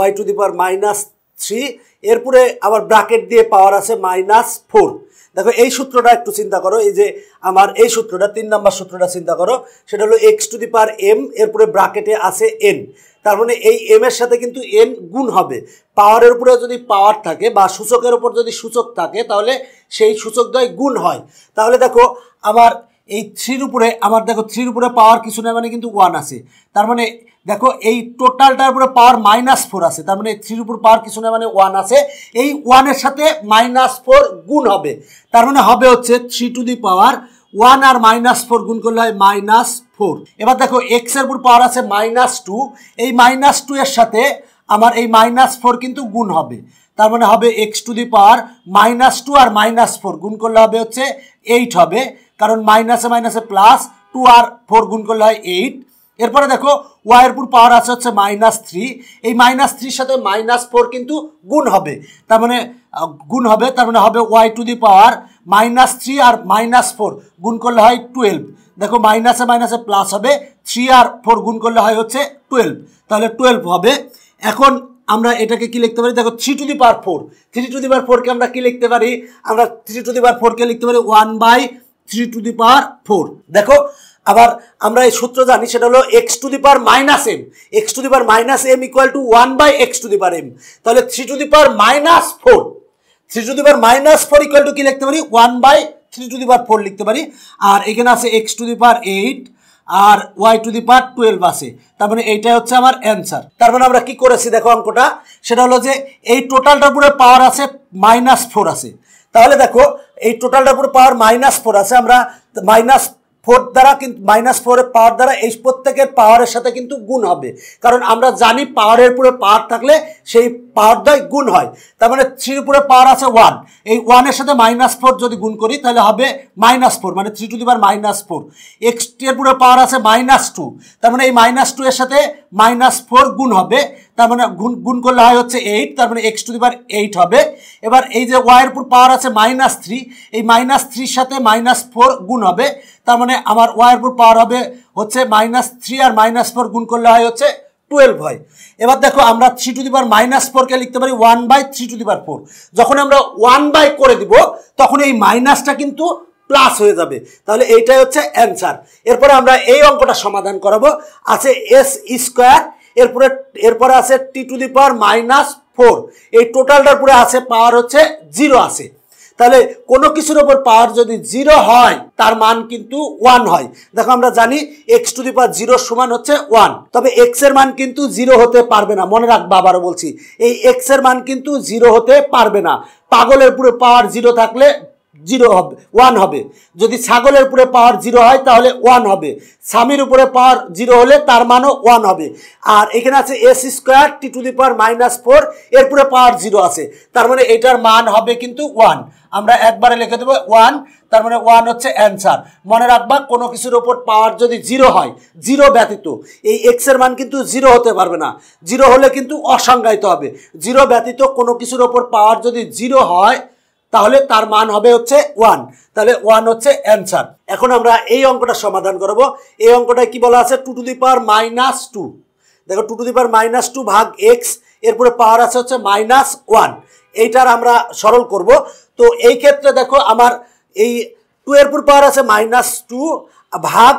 y⁻3, এরপরে আবার ব্র্যাকেট দিয়ে পাওয়ার আছে -4। দেখো এই সূত্রটা একটু চিন্তা করো, এই যে আমার এই সূত্রটা 3 নম্বর সূত্রটা চিন্তা করো, সেটা হলো x⁻m, এরপরে ব্র্যাকেটে আছে n, তার মানে এই m এর সাথে কিন্তু n গুণ হবে। পাওয়ারের উপরে যদি পাওয়ার থাকে বা সূচকের উপর যদি সূচক থাকে তাহলে সেই সূচকদ্বয় গুণ হয়। তাহলে দেখো আমার এই 3 উপরে, আমার দেখো 3 উপরে পাওয়ার কিছু না, মানে কিন্তু 1 আছে, তার মানে দেখো এই টোটালটার উপরে পাওয়ার -4 আছে, তার মানে 3 উপর পাওয়ার কিছু না, মানে 1 আছে। এই 1 এর সাথে -4 গুণ হবে, তার মানে হবে হচ্ছে 3⁻1 আর -4 গুণ করলে হয় -4। এবার দেখো x এর উপর পাওয়ার আছে -2, এই -2 এর সাথে আমার এই -4 কিন্তু গুণ হবে, তার মানে হবে x⁻2 আর -4 গুণ করলে হবে হচ্ছে 8 হবে, কারণ মাইনাসে মাইনাসে প্লাস, 2 আর 4 গুণ করলে হয় 8। এরপরে দেখো y এর উপর পাওয়ার আছে হচ্ছে -3, এই -3 সাথে -4 কিন্তু গুণ হবে, তার মানে হবে y⁻3 আর -4 গুণ করলে হয় 12। দেখো মাইনাসে মাইনাসে প্লাস হবে, 3 আর 4 গুণ করলে হয় হচ্ছে 12, তাহলে 12 হবে। এখন আমরা এটাকে কি লিখতে পারি, দেখো 3⁻4 কে আমরা কি লিখতে পারি, আমরা 3⁻4 কে লিখতে পারি 1/3⁻4। দেখো আবার আমরা এই সূত্র জানি, সেটা হলো x⁻m, x⁻m = 1/x⁻m। তাহলে 3⁻4 কি লিখতে পারি, 1/3⁻4 লিখতে পারি। আর এখানে আছে x⁸ আর y⁻12 আছে, তার মানে এইটাই হচ্ছে আমার অ্যান্সার। তার মানে আমরা কি করেছি দেখো অঙ্কটা, সেটা হলো যে এই টোটালটার উপরে পাওয়ার আছে -4 আছে, তাহলে দেখো এই টোটালটার উপরে পাওয়ার -4 আছে, আমরা -4 দ্বারা কিন্তু -4 এর পাওয়ার দ্বারা এই প্রত্যেকের পাওয়ারের সাথে কিন্তু গুণ হবে, কারণ আমরা জানি পাওয়ারের উপরে পাওয়ার থাকলে সেই পাওয়ার দ্বয় গুণ হয়। তার মানে 3 এর উপরে পাওয়ার আছে 1, এই 1 এর সাথে -4 যদি গুণ করি তাহলে হবে -4, মানে 3⁻4। x এর উপরে পাওয়ার আছে -2, তার মানে এই -2 এর সাথে -4 গুণ হবে, তার মানে গুণ করলে হয় হচ্ছে 8, তার মানে x⁸ হবে। এবার এই যে y এর উপর পাওয়ার আছে -3, এই -3 এর সাথে -4 গুণ হবে, তার মানে আমার y এর উপর পাওয়ার হবে হচ্ছে -3 আর -4 গুণ করলে হয় হচ্ছে 12 হয়। এবার দেখো আমরা 3⁻4 কে লিখতে পারি 1/3⁻4। যখন আমরা 1/, করে দিব তখন এই মাইনাসটা কিন্তু প্লাস হয়ে যাবে। তাহলে এইটাই হচ্ছে অ্যান্সার। এরপরে আমরা এই অঙ্কটা সমাধান করাবো। আছে এস স্কোয়ার, এরপরে আছে টি টু দি পাওয়ার -4, এই টোটালটার পরে আছে পাওয়ার হচ্ছে 0 আছে। তাহলে কোনো কিছুর ওপর পাওয়ার যদি 0 হয় তার মান কিন্তু 1 হয়। দেখো আমরা জানি এক্স টু দি পাওয়ার 0 সমান হচ্ছে 1, তবে এক্স এর মান কিন্তু 0 হতে পারবে না। মনে রাখবা, আবারও বলছি, এই এক্স এর মান কিন্তু 0 হতে পারবে না। পাগলের পুরো পাওয়ার 0 থাকলে 0 হবে, 1 হবে। যদি ছাগলের উপরে পাওয়ার 0 হয় তাহলে 1 হবে। স্বামীর উপরে পাওয়ার 0 হলে তার মানও 1 হবে। আর এখানে আছে s square t to the পাওয়ার -4, এরপরে পাওয়ার 0 আছে, তার মানে এটার মান হবে কিন্তু 1। আমরা একবারে লিখে দেবো 1, তার মানে 1 হচ্ছে অ্যান্সার। মনে রাখবা, কোনো কিছুর ওপর পাওয়ার যদি 0 হয়, 0 ব্যতীত এই এক্স এর মান কিন্তু 0 হতে পারবে না। 0 হলে কিন্তু অসংজ্ঞায়িত হবে। 0 ব্যতীত কোনো কিছুর ওপর পাওয়ার যদি 0 হয় তাহলে তার মান হবে হচ্ছে 1। তাহলে 1 হচ্ছে অ্যান্সার। এখন আমরা এই অঙ্কটা সমাধান করব। এই অঙ্কটায় কি বলা আছে? টু টু দি পাওয়ার -2। দেখো, টু টু দি পাওয়ার -2 ভাগ এক্স, এরপরে পাওয়ার আছে হচ্ছে -1। এইটার আমরা সরল করব। তো এই ক্ষেত্রে দেখো, আমার এই 2 এর উপর পাওয়ার আছে -2 ভাগ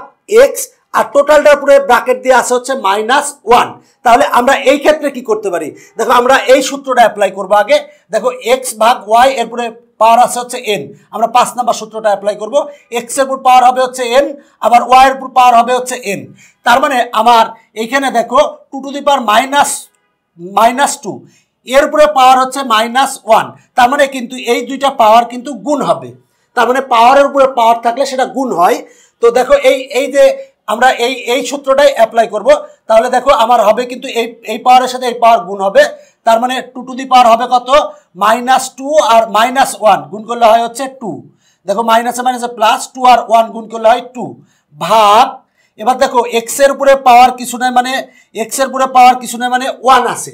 এক্স, আর টোটালটার উপরে ব্র্যাকেট দিয়ে আছে হচ্ছে -1। তাহলে আমরা এই ক্ষেত্রে কি করতে পারি? দেখো, আমরা এই সূত্রটা অ্যাপ্লাই করব আগে। দেখো, এক্স ভাগ ওয়াই, এরপরে পাওয়ার আছে হচ্ছে এন। আমরা 5 নম্বর সূত্রটা অ্যাপ্লাই করব। এক্স এর উপর পাওয়ার হবে হচ্ছে এন, আবার ওয়াই এর উপর পাওয়ার হবে হচ্ছে এন। তার মানে আমার এইখানে দেখো, টু টু দি পাওয়ার -2, এর উপরে পাওয়ার হচ্ছে -1। তার মানে কিন্তু এই দুইটা পাওয়ার কিন্তু গুণ হবে। তার মানে পাওয়ারের উপরে পাওয়ার থাকলে সেটা গুণ হয়। তো দেখো, এই যে আমরা এই সূত্রটাই অ্যাপ্লাই করব। তাহলে দেখো, আমার হবে কিন্তু এই পাওয়ারের সাথে এই পাওয়ার গুণ হবে। তার মানে টু টু দি পাওয়ার হবে কত? -2 আর -1 গুণ করলে হয় হচ্ছে 2। দেখো, মাইনাসে মাইনাসে প্লাস, 2 আর 1 গুণ করলে হয় 2 ভাগ। এবার দেখো, এক্স এর উপরে পাওয়ার কিছু নয়, মানে এক্স এর উপরে পাওয়ার কিছু নয়, মানে 1 আছে।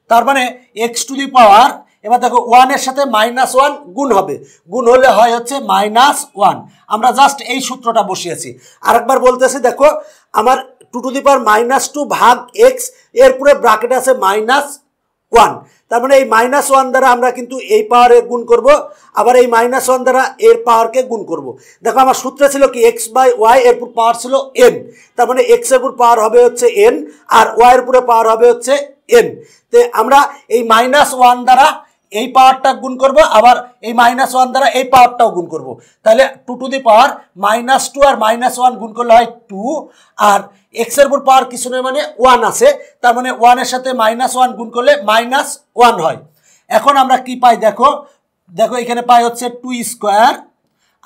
তার মানে এক্স টু দি পাওয়ার, এবার দেখো 1 এর সাথে -1 গুণ হবে, গুণ হলে হয় হচ্ছে -1। আমরা জাস্ট এই সূত্রটা বসিয়েছি। আরেকবার বলতেছি, দেখো আমার টু টু দি পাওয়ার -2 ভাগ এক্স, এরপরে ব্র্যাকেট আছে -1। তার মানে এই -1 দ্বারা আমরা কিন্তু এই পাওয়ারে গুণ করব, আবার এই -1 দ্বারা এর পাওয়ারকে গুণ করব। দেখো, আমার সূত্রে ছিল কি এক্স বাই ওয়াই, এরপর পাওয়ার ছিল এন। তার মানে এক্স এর উপর পাওয়ার হবে হচ্ছে এন, আর ওয়াই এর উপরে পাওয়ার হবে হচ্ছে এন। তো আমরা এই -1 দ্বারা এই পাওয়ারটা গুণ করব, আবার এই -1 দ্বারা এই পাওয়ারটাও গুণ করব। তাহলে টু টু দি পাওয়ার -2 আর -1 গুণ করলে হয় 2, আর এক্স এর উপর পাওয়ার কিছু নয়, মানে 1 আছে। তার মানে 1 এর সাথে -1 গুণ করলে -1 হয়। এখন আমরা কি পাই? দেখো দেখো এখানে পাই হচ্ছে 2 স্কোয়ার,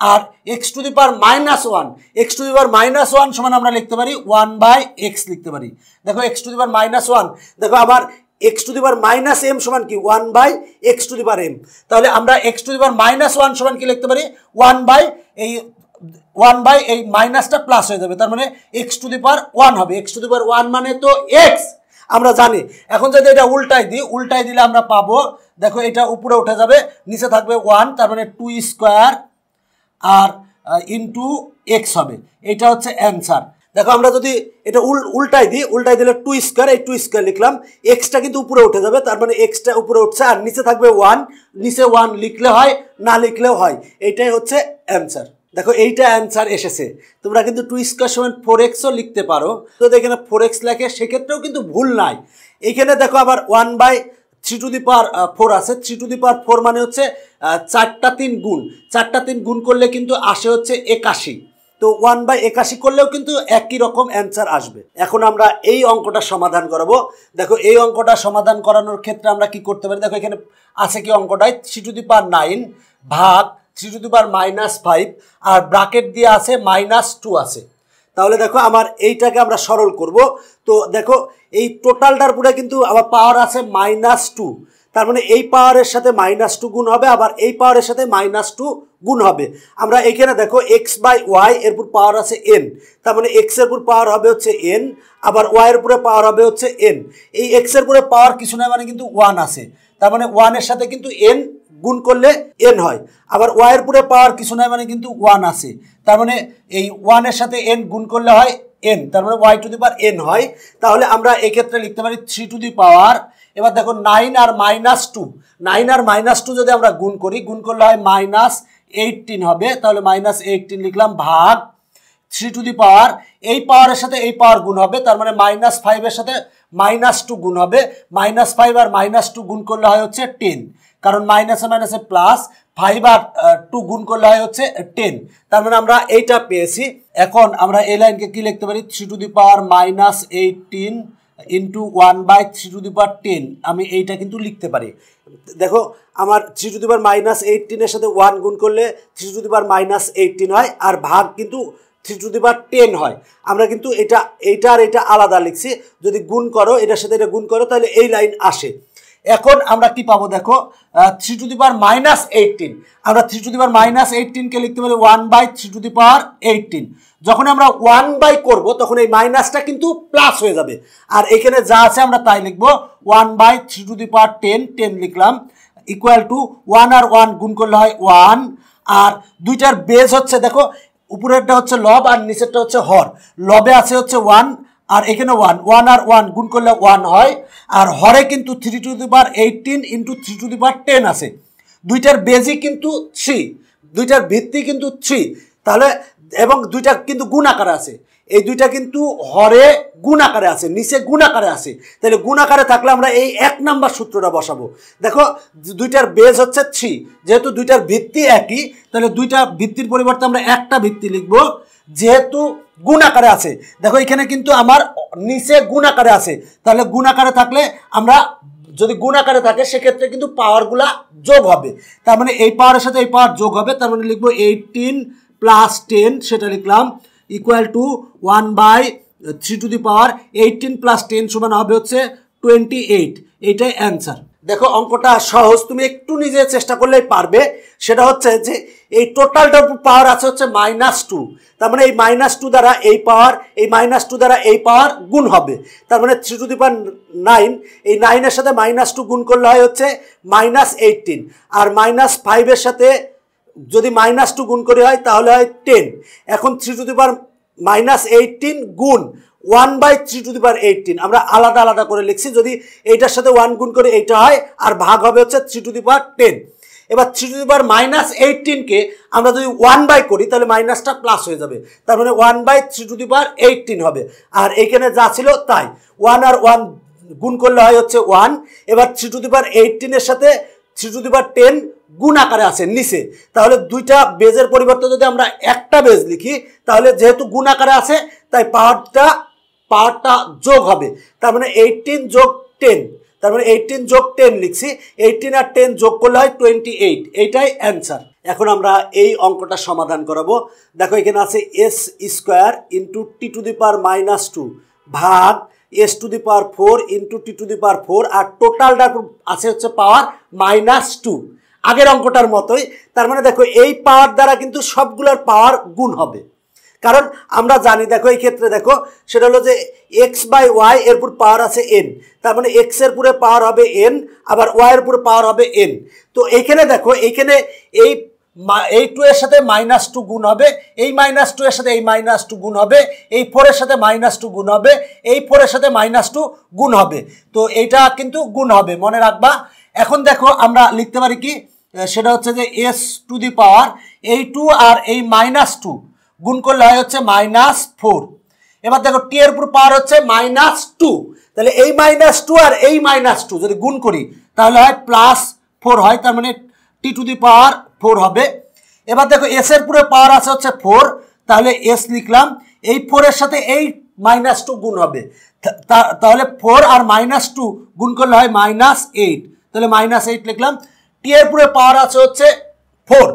আর x to the power -1, x to the power -1 সমান আমরা লিখতে পারি 1/x লিখতে পারি। দেখো, এক্স টু দি পাওয়ার -1, দেখো আবার x to the power -m সমান কি 1/x to the power m। তাহলে আমরা এক্স টু দি পাওয়ার -1 সমান কি লিখতে পারি? 1 এই মাইনাসটা প্লাস হয়ে যাবে, তার মানে এক্স টু দি পাওয়ার 1 হবে। এক্স টু দি পাওয়ার 1 মানে তো এক্স, আমরা জানি। এখন যদি এটা উল্টাই দিলে আমরা পাবো, দেখো এটা উপরে উঠে যাবে, নিচে থাকবে 1, তার মানে 2 স্কোয়ার আর ইন্টু এক্স হবে। এটা হচ্ছে অ্যান্সার। দেখো, আমরা যদি এটা উল্টাই দিলে 2 স্কোয়ার, এই 2 স্কোয়ার লিখলাম, এক্সটা কিন্তু উপরে উঠে যাবে, তার মানে এক্সটা উপরে উঠছে, আর নিচে থাকবে 1, নিচে 1 লিখলে হয়, না লিখলেও হয়। এইটাই হচ্ছে অ্যান্সার। দেখো, এইটা অ্যান্সার এসেছে। তোমরা কিন্তু 2 স্কোয়ার সমান 4xও লিখতে পারো, যদি এখানে 4x লেখে সেক্ষেত্রেও কিন্তু ভুল নাই। এইখানে দেখো, আবার 1/3 টু দি পাওয়ার 4 আছে। 3 টু দি পাওয়ার 4 মানে হচ্ছে 4টা 3 গুণ, 4টা 3 গুণ করলে কিন্তু আসে হচ্ছে 81। তো 1/81 করলেও কিন্তু একই রকম অ্যান্সার আসবে। এখন আমরা এই অঙ্কটা সমাধান করব। দেখো, এই অঙ্কটা সমাধান করানোর ক্ষেত্রে আমরা কি করতে পারি? দেখো, এখানে আছে কি অঙ্কটায় 3 টু দি পাওয়ার 9 ভাগ 3 to the power -5, R bracket দিয়ে আছে -2 আছে। তাহলে দেখো, আমার এইটাকে আমরা সরল করব। তো দেখো, এই টোটালটার পুরো কিন্তু আবার পাওয়ার আছে -2, তার মানে এই পাওয়ারের সাথে -2 গুণ হবে, আবার এই পাওয়ারের সাথে -2 গুণ হবে। আমরা এখানে দেখো এক্স বাই ওয়াই, এরপর পাওয়ার আছে এন, তার মানে এক্স এর উপর পাওয়ার হবে হচ্ছে এন, আবার ওয়াই এর উপরে পাওয়ার হবে হচ্ছে এন। এই এক্স এর উপরে পাওয়ার কিছু নয়, মানে কিন্তু 1 আছে, তার মানে 1 এর সাথে কিন্তু এন গুণ করলে এন হয়। আবার ওয়াই এর উপরে পাওয়ার কিছু নয়, মানে কিন্তু 1 আছে, তার মানে এই 1 এর সাথে এন গুণ করলে হয় এন, তার মানে y to the power n হয়। তাহলে আমরা এই ক্ষেত্রে লিখতে পারি 3 টু দি পাওয়ার, এবার দেখো 9 আর -2 যদি আমরা গুণ করি, গুণ করলে হয় 18 হবে, তাহলে -18 লিখলাম ভাগ 3 টু দি পাওয়ার, এই পাওয়ারের সাথে এই পাওয়ার গুণ হবে, তার মানে -5 এর সাথে -2 গুণ হবে, -5 আর -2 গুণ করলে হয় হচ্ছে 10, কারণ মাইনাসে মাইনাসে প্লাস, 5 আর 2 গুণ করলে হয় হচ্ছে 10, তার মানে আমরা এইটা পেয়েছি। এখন আমরা এই লাইনকে কি লিখতে পারি, 3 to the power -18 into 1/3 to the power 10, আমি এইটা কিন্তু লিখতে পারি। দেখো আমার 3 টু দি পাওয়ার -18 এর সাথে 1 গুণ করলে 3 টু দি পাওয়ার -18 হয়, আর ভাগ কিন্তু 3 টু দি পাওয়ার 10 হয়। আমরা কিন্তু এইটা আর এটা আলাদা লিখছি, যদি গুণ করো এটার সাথে এটা গুণ করো তাহলে এই লাইন আসে। এখন আমরা কি পাবো দেখো, 3 টু দি পাওয়ার -18, আমরা 3 টু দি পাওয়ার -18 কে লিখতে পারি 1/3 টু দি পাওয়ার 18। যখন আমরা 1 করব তখন এই মাইনাসটা কিন্তু প্লাস হয়ে যাবে, আর এখানে যা আছে আমরা তাই লিখবো, 1/3 টু দি পাওয়ার 10 লিখলাম, ইকুয়াল টু 1 আর 1 গুণ করলে হয় 1, আর দুইটার বেজ হচ্ছে দেখো উপরেরটা হচ্ছে লব আর নিচেরটা হচ্ছে হর, লবে আছে হচ্ছে 1 আর এখানে 1 আর 1 গুণ করলে 1 হয়, আর হরে কিন্তু 3 to the power 18 into 3 to the power 10 আছে, দুইটার বেজই কিন্তু 3, দুইটার ভিত্তি কিন্তু 3, তাহলে এবং দুইটা কিন্তু গুণ আকারে আছে, এই দুইটা কিন্তু হরে গুণ আকারে আছে, নিচে গুণ আকারে আছে, তাহলে গুণ আকারে থাকলে আমরা এই 1 নাম্বার সূত্রটা বসাবো। দেখো দুইটার বেজ হচ্ছে 3, যেহেতু দুইটার ভিত্তি একই তাহলে দুইটা ভিত্তির পরিবর্তে আমরা একটা ভিত্তি লিখবো, যেহেতু গুণ আকারে আছে। দেখো এখানে কিন্তু আমার নিচে গুণ আকারে আছে, তাহলে গুণ আকারে থাকলে আমরা যদি গুণ আকারে থাকে সেক্ষেত্রে কিন্তু পাওয়ারগুলা যোগ হবে, তার মানে এই পাওয়ারের সাথে এই পাওয়ার যোগ হবে, তার মানে লিখবো 18 প্লাস 10, সেটা লিখলাম, equal to 1/3 to the power 18 plus 10 সমান হবে হচ্ছে 28, এইটাই অ্যান্সার। দেখো অঙ্কটা সহজ, তুমি একটু নিজে চেষ্টা করলেই পারবে। সেটা হচ্ছে যে এই টোটালটার পাওয়ার আছে হচ্ছে -2, তার মানে এই -2 দ্বারা এই পাওয়ার, এই -2 দ্বারা এই পাওয়ার গুণ হবে, তার মানে 3 টু দি পাওয়ার 9, এই 9 এর সাথে -2 গুণ করলে হয় হচ্ছে -18, আর -5 এর সাথে যদি -2 গুণ করে হয় তাহলে হয় 10। এখন 3 টু দি পাওয়ার -18 গুণ 1/3 টু দি পাওয়ার 18 আমরা আলাদা আলাদা করে লিখছি, যদি এইটার সাথে 1 গুণ করে এইটা হয়, আর ভাগ হবে হচ্ছে 3 টু দি পাওয়ার 10। এবার 3 টু দি পাওয়ার -18 কে আমরা যদি 1 করি তাহলে মাইনাসটা প্লাস হয়ে যাবে, তার মানে 1/3 টু দি পাওয়ার 18 হবে, আর এইখানে যা ছিল তাই, 1 আর 1 গুণ করলে হয় হচ্ছে 1। এবার 3 টু দি পাওয়ার 18 এর সাথে 3 টু দি পাওয়ার 10 গুণ আকারে আছে নিচে, তাহলে দুইটা বেজের পরিবর্তে যদি আমরা একটা বেজ লিখি তাহলে যেহেতু গুণ আকারে আছে তাই পাওয়ারটা যোগ হবে, তার মানে 18 যোগ 10, তার মানে 18 যোগ 10 লিখছি, 18 আর 10 যোগ করলে হয় 28, এইটাই অ্যান্সার। এখন আমরা এই অঙ্কটা সমাধান করাবো। দেখো এখানে আছে s² into to to the পাওয়ার -2 ভাগ s to the power 4 t to to the পাওয়ার 4, আর টোটালটা আছে হচ্ছে পাওয়ার -2, আগের অঙ্কটার মতোই। তার মানে দেখো এই পাওয়ার দ্বারা কিন্তু সবগুলোর পাওয়ার গুণ হবে, কারণ আমরা জানি দেখো এই ক্ষেত্রে দেখো সেটা হলো যে x/y এর উপর পাওয়ার আছে n, তার মানে x এর উপরে পাওয়ার হবে n, আবার y এর উপরে পাওয়ার হবে n। তো এইখানে দেখো এইখানে এই 2 এর সাথে -2 গুণ হবে, এই -2 এর সাথে এই -2 গুণ হবে, এই 4 এর সাথে -2 গুণ হবে, এই 4 এর সাথে -2 গুণ হবে, তো এইটা কিন্তু গুণ হবে, মনে রাখবা। এখন দেখো আমরা লিখতে পারি কি, সেটা হচ্ছে যে s টু দি পাওয়ার এই 2 আর এই -2 গুণ করলে হয় হচ্ছে -4। এবার দেখো টি এর উপর পাওয়ার হচ্ছে -2, তাহলে এই -2 আর এই -2 যদি গুণ করি তাহলে হয় +4 হয়, তার মানে টি টু দি পাওয়ার 4 হবে। এবার দেখো এস এর পুরো পাওয়ার আছে হচ্ছে 4, তাহলে এস লিখলাম, এই 4 এর সাথে এই -2 গুণ হবে, তাহলে 4 আর -2 গুণ করলে হয় -8, তাহলে -8 লিখলাম। টি এর পুরো পাওয়ার আছে হচ্ছে 4,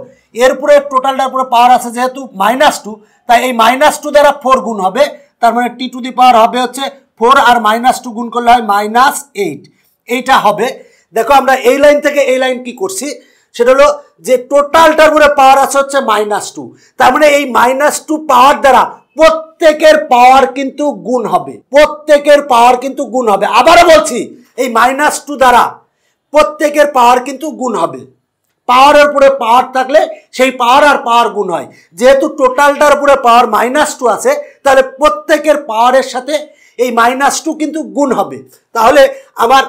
এর পুরো টোটালটার পুরো পাওয়ার আছে যেহেতু -2, তাই এই -2 দ্বারা 4 গুণ হবে, তার মানে টি টু দি পাওয়ার হবে হচ্ছে 4 আর -2 গুণ করলে হয় -8, এইটা হবে। দেখো আমরা এই লাইন থেকে এই লাইন কি করছি, সেটা হলো যে টোটালটার পুরো পাওয়ার আছে হচ্ছে -2, তার মানে এই -2 পাওয়ার দ্বারা প্রত্যেকের পাওয়ার কিন্তু গুণ হবে, প্রত্যেকের পাওয়ার কিন্তু গুণ হবে। আবারও বলছি, এই -2 দ্বারা প্রত্যেকের পাওয়ার কিন্তু গুণ হবে, পাওয়ারের উপরে পাওয়ার থাকলে সেই পাওয়ার আর পাওয়ার গুণ হয়, যেহেতু টোটালটার উপরে পাওয়ার -2 আছে তাহলে প্রত্যেকের পাওয়ারের সাথে এই -2 কিন্তু গুণ হবে। তাহলে আমার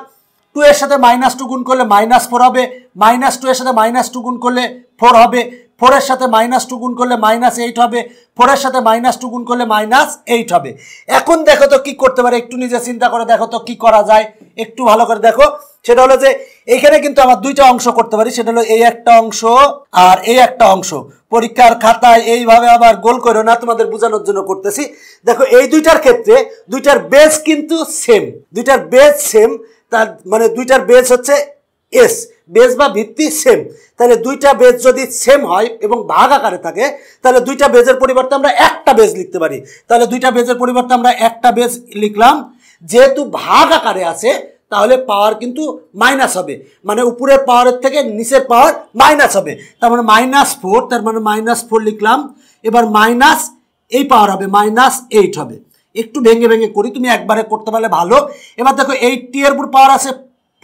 2 এর সাথে -2 গুণ করলে -4 হবে, -2 এর সাথে -2 গুণ করলে 4 হবে, ফোরের সাথে -2 গুণ করলে -8 হবে, 4-এর সাথে -2 গুণ করলে -8 হবে। এখন দেখো তো কি করতে পারে, একটু নিজে চিন্তা করে দেখো তো কি করা যায়, একটু ভালো করে দেখো। সেটা হলো যে এইখানে কিন্তু আমার দুইটা অংশ করতে পারি, সেটা হলো এই একটা অংশ আর এই একটা অংশ। পরীক্ষার খাতায় এইভাবে আবার গোল করো না, তোমাদের বোঝানোর জন্য করতেছি। দেখো এই দুইটার ক্ষেত্রে দুইটার বেস কিন্তু সেম, দুইটার বেস সেম, তার মানে দুইটার বেস হচ্ছে এস, বেস বা ভিত্তি সেম। তাহলে দুইটা বেজ যদি সেম হয় এবং ভাগ আকারে থাকে, তাহলে দুইটা বেজের পরিবর্তে আমরা একটা বেজ লিখতে পারি। তাহলে দুইটা বেজের পরিবর্তে আমরা একটা বেজ লিখলাম। যেহেতু ভাগ আকারে আছে তাহলে পাওয়ার কিন্তু মাইনাস হবে, মানে উপরের পাওয়ারের থেকে নিচের পাওয়ার মাইনাস হবে। তার মানে -4, তার মানে -4 লিখলাম। এবার মাইনাস এই পাওয়ার হবে -8 হবে। একটু ভেঙে ভেঙে করি, তুমি একবারে করতে পারলে ভালো। এবার দেখো এই টি এর উপর পাওয়ার আছে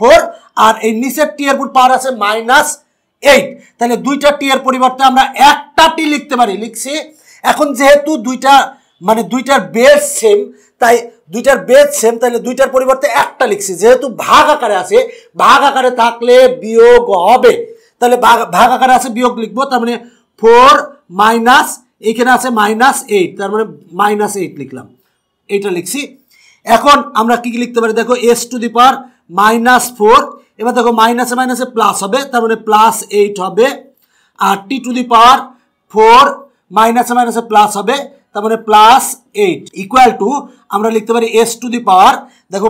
4 আর এই নিচের টি এর উপর পাওয়ার আছে -8। তাহলে দুইটা টি এর পরিবর্তে আমরা একটা টি লিখতে পারি, লিখছি। এখন যেহেতু দুইটা মানে দুইটার বেস সেম, তাই দুইটার বেস সেম, তাহলে দুইটার পরিবর্তে একটা লিখছি। যেহেতু ভাগ আকারে আছে, ভাগ আকারে থাকলে বিয়োগ হবে, তাহলে ভাগ আকারে আছে বিয়োগ লিখবো। তার মানে 4 মাইনাস এইখানে আছে -8, তার মানে -8 লিখলাম, এইটা লিখছি। এখন আমরা কি লিখতে পারি দেখো, s⁻⁻4। এবার দেখো মাইনাসে মাইনাসে প্লাস হবে, তার মানে +8 হবে। আর t⁻⁴ মাইনাসে মাইনাসে প্লাস হবে, তার মানে +8 ইকুয়াল টু আমরা লিখতে পারি s⁻, দেখো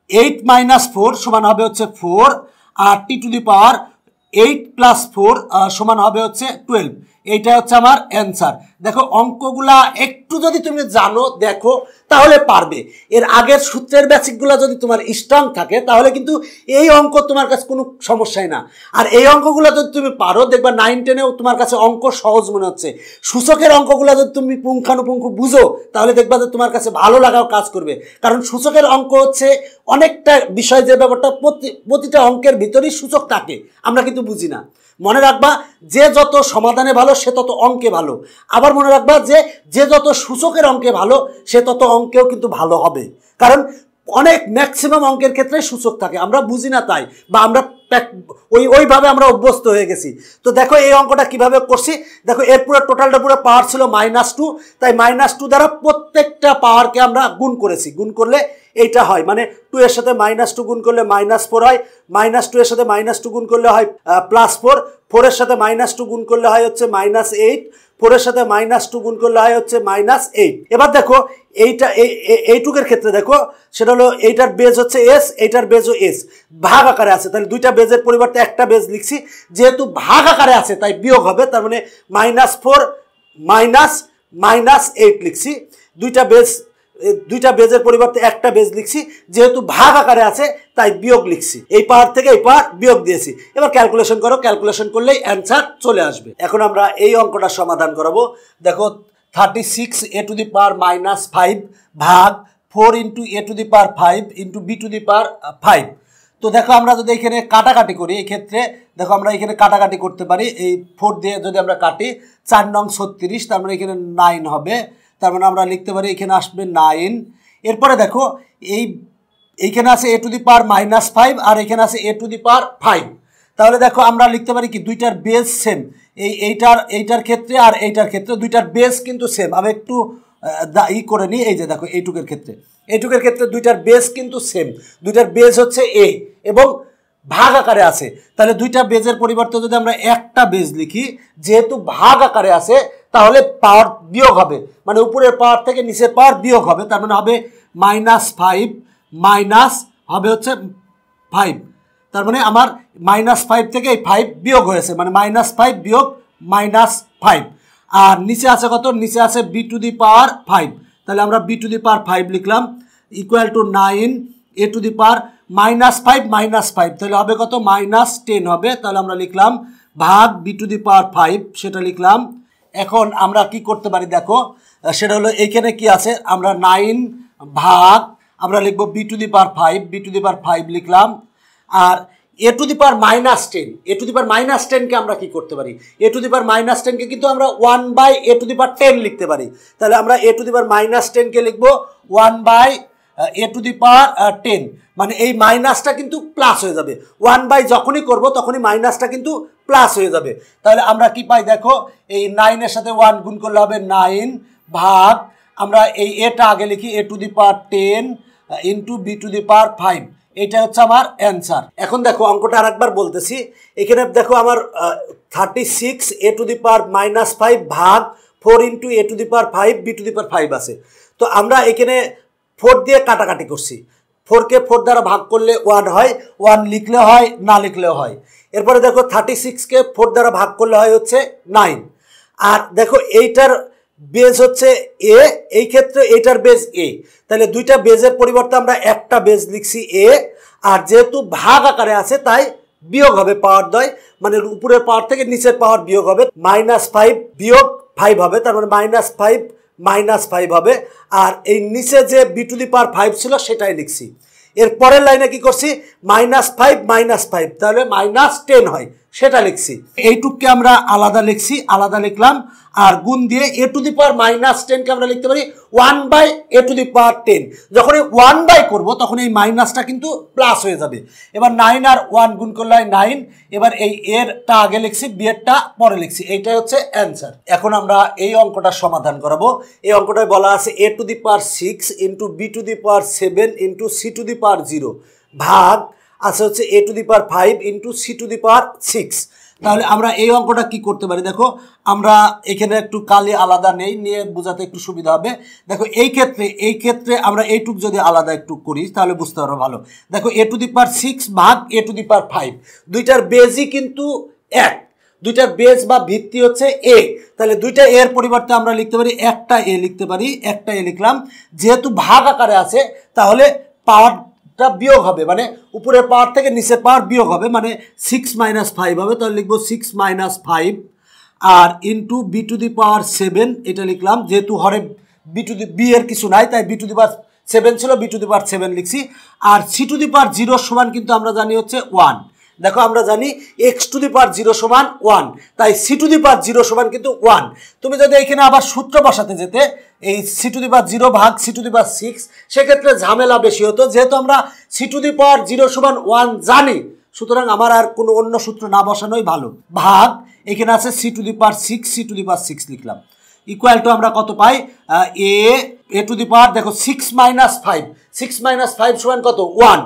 8 - 4 সমান হবে হচ্ছে 4, আর t⁻8 + 4 সমান হবে হচ্ছে 12। এইটা হচ্ছে আমার অ্যান্সার। দেখো অঙ্কগুলা একটু যদি তুমি জানো দেখো তাহলে পারবে। এর আগের সূত্রের বেসিকগুলো যদি তোমার স্ট্রং থাকে তাহলে কিন্তু এই অঙ্ক তোমার কাছে কোনো সমস্যাই না। আর এই অঙ্কগুলো যদি তুমি পারো দেখবা 9-10-এও তোমার কাছে অঙ্ক সহজ মনে হচ্ছে। সূচকের অঙ্কগুলো যদি তুমি পুঙ্খানুপুঙ্খ বুঝো তাহলে দেখবা যে তোমার কাছে ভালো লাগাও কাজ করবে। কারণ সূচকের অঙ্ক হচ্ছে অনেকটা বিষয়, যে ব্যাপারটা প্রতিটা অঙ্কের ভিতরেই সূচক থাকে, আমরা কিন্তু বুঝি না। মনে রাখবা যে যত সমাধানে ভালো সে তত অঙ্কে ভালো। আবার মনে রাখবা যে যত সূচকের অঙ্কে ভালো সে তত অঙ্কেও কিন্তু ভালো হবে। কারণ অনেক ম্যাক্সিমাম অঙ্কের ক্ষেত্রে সূচক থাকে, আমরা বুঝি না তাই, বা আমরা ওইভাবে আমরা অভ্যস্ত হয়ে গেছি। তো দেখো এই অঙ্কটা কিভাবে করছি, দেখো এর পুরো টোটালটা পুরো পাওয়ার ছিল -2, তাই -2 দ্বারা প্রত্যেকটা পাওয়ারকে আমরা গুণ করেছি। গুণ করলে এইটা হয়, মানে 2 এর সাথে -2 গুণ করলে -4 হয়, -2 এর সাথে -2 গুণ করলে হয় +4, 4 এর সাথে -2 গুণ করলে হয় হচ্ছে -8, 4 এর সাথে -2 গুণ করলে হয় হচ্ছে -8। এবার দেখো এইটা এইটুকের ক্ষেত্রে দেখো সেটা হলো এইটার বেজ হচ্ছে এস, এইটার বেজও এস, ভাগ আকারে আছে, তাহলে দুইটা বেজের পরিবর্তে একটা বেজ লিখছি। যেহেতু ভাগ আকারে আছে তাই বিয়োগ হবে, তার মানে -4 -8 লিখছি। দুইটা বেজের পরিবর্তে একটা বেজ লিখছি, যেহেতু ভাগ আকারে আছে তাই বিয়োগ লিখছি। এই পাওয়ার থেকে এই পাওয়ার বিয়োগ দিয়েছি। এবার ক্যালকুলেশন করো, ক্যালকুলেশন করলেই অ্যান্সার চলে আসবে। এখন আমরা এই অঙ্কটা সমাধান করাবো। দেখো 36a⁻⁻5 ভাগ 4 × a⁵ × b⁵। তো দেখো আমরা যদি এখানে কাটাকাটি করি, এই ক্ষেত্রে দেখো আমরা এখানে কাটাকাটি করতে পারি। এই 4 দিয়ে যদি আমরা কাটি 4 নং 36, তার মানে এখানে 9 হবে, তার মানে আমরা লিখতে পারি এখানে আসবে 9। এরপরে দেখো এইখানে আছে a⁻⁻5 আর এখানে আছে a⁵। তাহলে দেখো আমরা লিখতে পারি কি দুইটার বেস সেম, এইটার ক্ষেত্রে আর এইটার ক্ষেত্রে দুইটার বেস কিন্তু সেম। আমি একটু করে নিই, এই যে দেখো এইটুকের ক্ষেত্রে দুইটার বেস কিন্তু সেম, দুইটার বেস হচ্ছে a এবং ভাগ আকারে আছে। তাহলে দুইটা বেজের পরিবর্তে যদি আমরা একটা বেজ লিখি, যেহেতু ভাগ আকারে আছে তাহলে পাওয়ার বিয়োগ হবে, মানে উপরের পাওয়ার থেকে নিচের পাওয়ার বিয়োগ হবে, তার মানে হবে -5 মাইনাস হবে হচ্ছে 5, তার মানে আমার -5 থেকে এই 5 বিয়োগ হয়েছে, মানে -5 বিয়োগ -5। আর নিচে আছে কত, নিচে আছে b⁵, তাহলে আমরা b⁵ লিখলাম ইকুয়াল টু 9 a⁻⁻5 -5, তাহলে হবে কত -10 হবে। তাহলে আমরা লিখলাম ভাগ b⁵, সেটা লিখলাম। এখন আমরা কি করতে পারি দেখো, সেটা হলো এইখানে কি আছে, আমরা 9 ভাগ আমরা লিখবো b⁵ লিখলাম। আর a⁻−10 কে আমরা কি করতে পারি, a⁻−10 কে কিন্তু আমরা 1/a⁻10 লিখতে পারি। তাহলে আমরা a⁻−10 কে লিখবো 1/a⁻10 A to the power 10, মানে এই মাইনাসটা কিন্তু প্লাস হয়ে যাবে। 1 যখনই করব তখনই মাইনাসটা কিন্তু প্লাস হয়ে যাবে। তাহলে আমরা কি পাই দেখো, এই 9 সাথে 1 গুণ করলে হবে 9 ভাগ, আমরা এই এটা আগে লিখি a to the power 10 into b to the power 5। এটা হচ্ছে আমার অ্যান্সার। এখন দেখো অঙ্কটা আরেকবার বলতেছি। এখানে দেখো আমার 36 এ টু দি পাওয়ার -5 ভাগ 4 into a to the power 5 b to the power 5 আছে। তো আমরা এখানে 4 দিয়ে কাটাকাটি করছি। 4কে 4 দ্বারা ভাগ করলে 1 হয়, 1 লিখলে হয়, না লিখলেও হয়। এরপরে দেখো 36কে 4 দ্বারা ভাগ করলে হয় হচ্ছে 9। আর দেখো এইটার বেজ হচ্ছে এ, এই ক্ষেত্রে এইটার বেজ এ, তাহলে দুইটা বেজের পরিবর্তে আমরা একটা বেজ লিখছি এ, আর যেহেতু ভাগ আকারে আছে তাই বিয়োগ হবে পাওয়ার দ্বয়, মানে উপরের পাওয়ার থেকে নিচের পাওয়ার বিয়োগ হবে। -5 বিয়োগ 5 হবে, তার মানে -5 হবে। আর এই নিচে যে বি টু দি পাওয়ার 5 ছিল সেটাই লিখছি। এর পরের লাইনে কি করছি, -5 তাহলে -10 হয়, সেটা লিখছি। এইটুককে আমরা আলাদা লিখছি, আলাদা লিখলাম। আর গুণ দিয়ে এ টু দি পাওয়ার -10কে আমরা লিখতে পারি 1/a টু দি পাওয়ার 10। যখন এই 1 করবো তখন এই মাইনাসটা কিন্তু প্লাস হয়ে যাবে। এবার 9 আর 1 গুণ করলে হয় 9। এবার এই এরটা আগে লিখছি, বি এরটা পরে লিখছি, এইটাই হচ্ছে অ্যান্সার। এখন আমরা এই অঙ্কটা সমাধান করাবো। এই অঙ্কটায় বলা আছে a to the power 6 into b to the power 7 into c to the power 0 ভাগ আছে হচ্ছে a to the power 5 into c to the power 6। তাহলে আমরা এই অঙ্কটা কি করতে পারি, দেখো আমরা এখানে একটু কালি আলাদা নেই, নিয়ে বোঝাতে একটু সুবিধা হবে। দেখো এই ক্ষেত্রে আমরা এইটুক যদি আলাদা একটু করি তাহলে বুঝতে পারবো ভালো। দেখো এ টু দি পাওয়ার 6 ভাগ এ টু দি পাওয়ার 5, দুইটার বেজই কিন্তু এক, দুইটার বেজ বা ভিত্তি হচ্ছে এ। তাহলে দুইটা এর পরিবর্তে আমরা লিখতে পারি একটা এ লিখতে পারি, একটা এ লিখলাম। যেহেতু ভাগ আকারে আছে তাহলে পাওয়ার বিয়োগ হবে, মানে উপরের পাওয়ার থেকে নিচের পাওয়ার বিয়োগ হবে, মানে 6 - 5 হবে। তাহলে লিখবো 6 - 5 আর into b to the power 7, এটা লিখলাম। যেহেতু হরে বি এর কিছু নাই তাই বি টু দি পাওয়ার 7 ছিল, বি টু দি পাওয়ার 7 লিখছি। আর সি টু দি পাওয়ার 0 সমান কিন্তু আমরা জানি হচ্ছে 1। দেখো আমরা জানি এক্স টু দি পাওয়ার 0 সমান 1, তাই সি টু দি পাওয়ার 0 সমান কিন্তু 1। তুমি যদি এখানে আবার সূত্র বসাতে যেতে, এই সি টু দি পাওয়ার 0 ভাগ সি টু দি পাওয়ার 6, সেক্ষেত্রে ঝামেলা বেশি হতো। যেহেতু আমরা সি টু দি পাওয়ার 0 সমান 1 জানি, সুতরাং আমার আর কোনো অন্য সূত্র না বসানোই ভালো। ভাগ এখানে আছে c to the power 6, c to the power 6 লিখলাম। ইকুয়াল টু আমরা কত পাই, এ টু দি পাওয়ার দেখো 6 - 5, 6 - 5 সমান কত 1।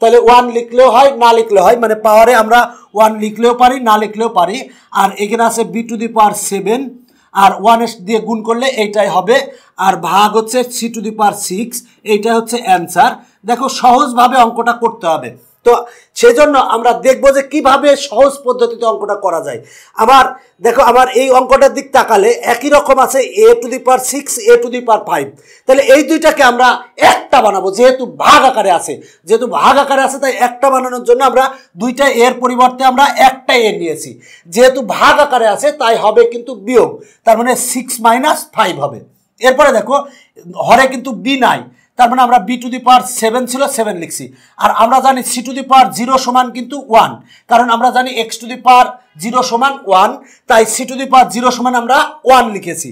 তাহলে 1 লিখলেও হয়, না লিখলেও হয়, মানে পাওয়ারে আমরা 1 লিখলেও পারি, না লিখলেও পারি। আর এখানে আছে বি টু দি পাওয়ার 7, আর 1 দিয়ে গুণ করলে এইটাই হবে। আর ভাগ হচ্ছে সি টু দি পাওয়ার 6, এইটাই হচ্ছে অ্যান্সার। দেখো সহজভাবে অঙ্কটা করতে হবে, তো সেজন্য আমরা দেখবো যে কিভাবে সহজ পদ্ধতিতে অঙ্কটা করা যায়। আমার দেখো আমার এই অঙ্কটার দিক তাকালে একই রকম আছে a to the power 6, A to the power 5। তাহলে এই দুইটাকে আমরা একটা বানাবো, যেহেতু ভাগ আকারে আছে, তাই একটা বানানোর জন্য আমরা দুইটা এর পরিবর্তে আমরা একটা এ নিয়েছি। যেহেতু ভাগ আকারে আছে তাই হবে কিন্তু বিয়োগ, তার মানে 6 - 5 হবে। এরপরে দেখো হরে কিন্তু বি নাই, তার মানে আমরা বি টু দি পাওয়ার 7 ছিল, 7 লিখছি। আর আমরা জানি সি টু দি পাওয়ার 0 সমান কিন্তু 1, কারণ আমরা জানি এক্স টু দি পাওয়ার 0 সমান 1, তাই সি টু দি পাওয়ার 0 সমান আমরা 1 লিখেছি।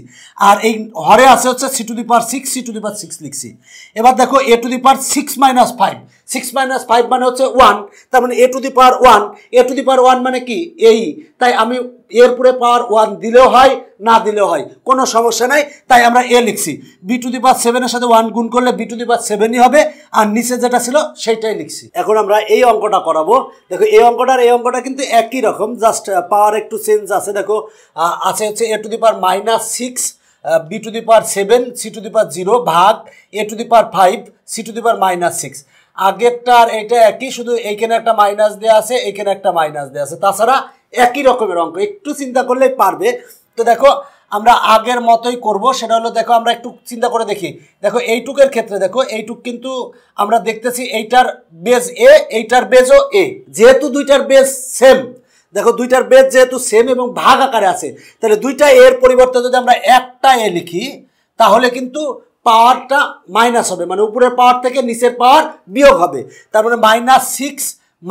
আর এই হরে আছে হচ্ছে c to the power 6, c to the power 6 লিখছি। এবার দেখো এ টু দি পাওয়ার 6 - 5, 6 - 5 মানে হচ্ছে 1, তার মানে এ to the power 1, A to the power 1 মানে কি এই, তাই আমি এর পরে পাওয়ার 1 দিলেও হয়, না দিলেও হয়, কোনো সমস্যা নাই, তাই আমরা এ লিখছি। বি টু দি পাওয়ার 7 এর সাথে 1 গুণ করলে বি টু দি পাওয়ার 7ই হবে, আর নিচে যেটা ছিল সেইটাই লিখছি। এখন আমরা এই অঙ্কটা করাবো। দেখো এই অঙ্কটা কিন্তু একই রকম, জাস্ট পাওয়ার একটু চেঞ্জ আছে। দেখো আছে হচ্ছে a to the power -6, b to the power 7, c to the power 0 ভাগ a to the power 5, c to the power -6। আগেরটার এটা একই, শুধু এইখানে একটা মাইনাস দেওয়া আছে, এইখানে একটা মাইনাস দেওয়া আছে, তাছাড়া একই রকমের অঙ্ক, একটু চিন্তা করলেই পারবে। তো দেখো আমরা আগের মতোই করব, সেটা হলো দেখো আমরা একটু চিন্তা করে দেখি। দেখো এইটুকের ক্ষেত্রে দেখো এইটুক কিন্তু আমরা দেখতেছি এইটার বেজ এ, এইটার বেজও এ, যেহেতু দুইটার বেজ সেম। দেখো দুইটার বেজ যেহেতু সেম এবং ভাগ আকারে আছে, তাহলে দুইটা এর পরিবর্তে যদি আমরা একটা এ লিখি তাহলে কিন্তু পাওয়ারটা মাইনাস হবে, মানে উপরের পাওয়ার থেকে নিচের পাওয়ার বিয়োগ হবে। তার মানে -6 -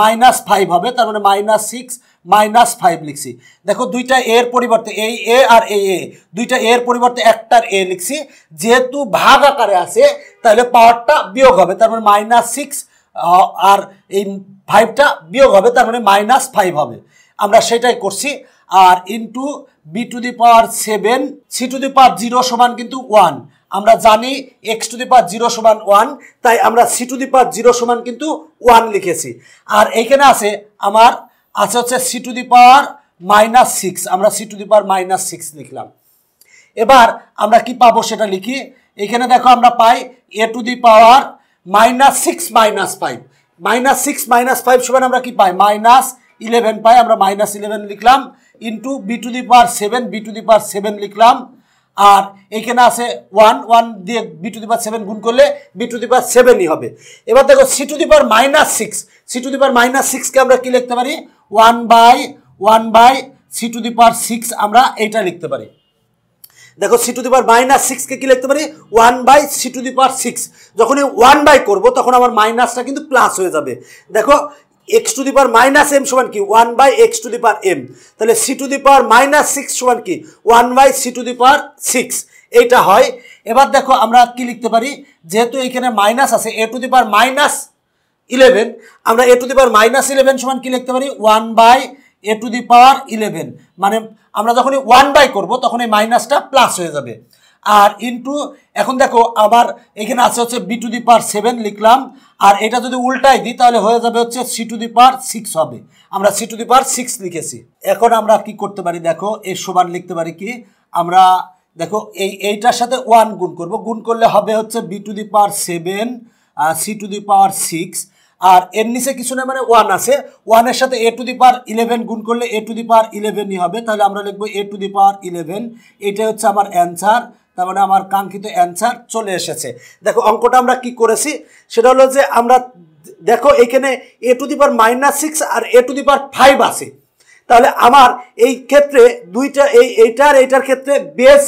5 হবে, তার মানে -6 -5 লিখছি। দেখো দুইটা এর পরিবর্তে এই এ আর এই এ, দুইটা এর পরিবর্তে একটার এ লিখছি, যেহেতু ভাগ আকারে আছে তাহলে পাওয়ারটা বিয়োগ হবে, তার মানে -6 আর এই 5টা বিয়োগ হবে, তার মানে -5 হবে। আমরা সেটাই করছি। আর ইন্টু b⁷, c⁷ সমান কিন্তু 1, আমরা জানি x⁷ সমান 1, তাই আমরা c⁷ সমান কিন্তু 1 লিখেছি। আর এইখানে আছে আমার আছে হচ্ছে c⁻⁻6, আমরা c⁻⁻6 লিখলাম। এবার আমরা কি পাবো সেটা লিখি। এখানে দেখো আমরা পাই a⁻⁻6 - 5, -6 - 5 সমান আমরা কি পাই -11 পাই, আমরা -11 লিখলাম। ইন্টু b⁷ লিখলাম। আর এইখানে আছে 1 দিয়ে b⁷ গুণ করলে b⁷ হবে। এবার দেখো c⁻⁻6 কে আমরা কি লিখতে পারি 1/c⁶, আমরা এইটা লিখতে পারি। দেখো c⁻⁻6 কে কি লিখতে পারি 1/c⁶। যখনই 1 করব তখন আমার মাইনাসটা কিন্তু প্লাস হয়ে যাবে। দেখো x⁻m সমান কি 1/x⁻m, তাহলে c⁻6 সমান কি 1/c⁶, এইটা হয়। এবার দেখো আমরা কি লিখতে পারি, যেহেতু এখানে মাইনাস আছে a⁻11, আমরা a⁻11 সমান কি লিখতে পারি 1/a⁻11, মানে আমরা যখনই 1 করব তখন এই মাইনাসটা প্লাস হয়ে যাবে। আর ইন্টু এখন দেখো আবার এখানে আছে হচ্ছে b⁷ লিখলাম, আর এটা যদি উল্টাই দিই তাহলে হয়ে যাবে হচ্ছে c⁶ হবে, আমরা c⁶ লিখেছি। এখন আমরা কি করতে পারি, দেখো এর সমান লিখতে পারি কি, আমরা দেখো এইটার সাথে 1 গুণ করব, গুণ করলে হবে হচ্ছে b⁷ c⁶, আর এর নিচে কিছু না, মানে 1 আছে, 1 এর সাথে a⁻11 গুণ করলে a⁻11ই হবে, তাহলে আমরা লিখবো a⁻11। এটাই হচ্ছে আমার অ্যান্সার, তার মানে আমার কাঙ্ক্ষিত অ্যান্সার চলে এসেছে। দেখো অঙ্কটা আমরা কি করেছি সেটা হলো যে আমরা দেখো এখানে a⁻6 আর a⁵ আছে, তাহলে আমার এই ক্ষেত্রে দুইটা এইটার ক্ষেত্রে বেস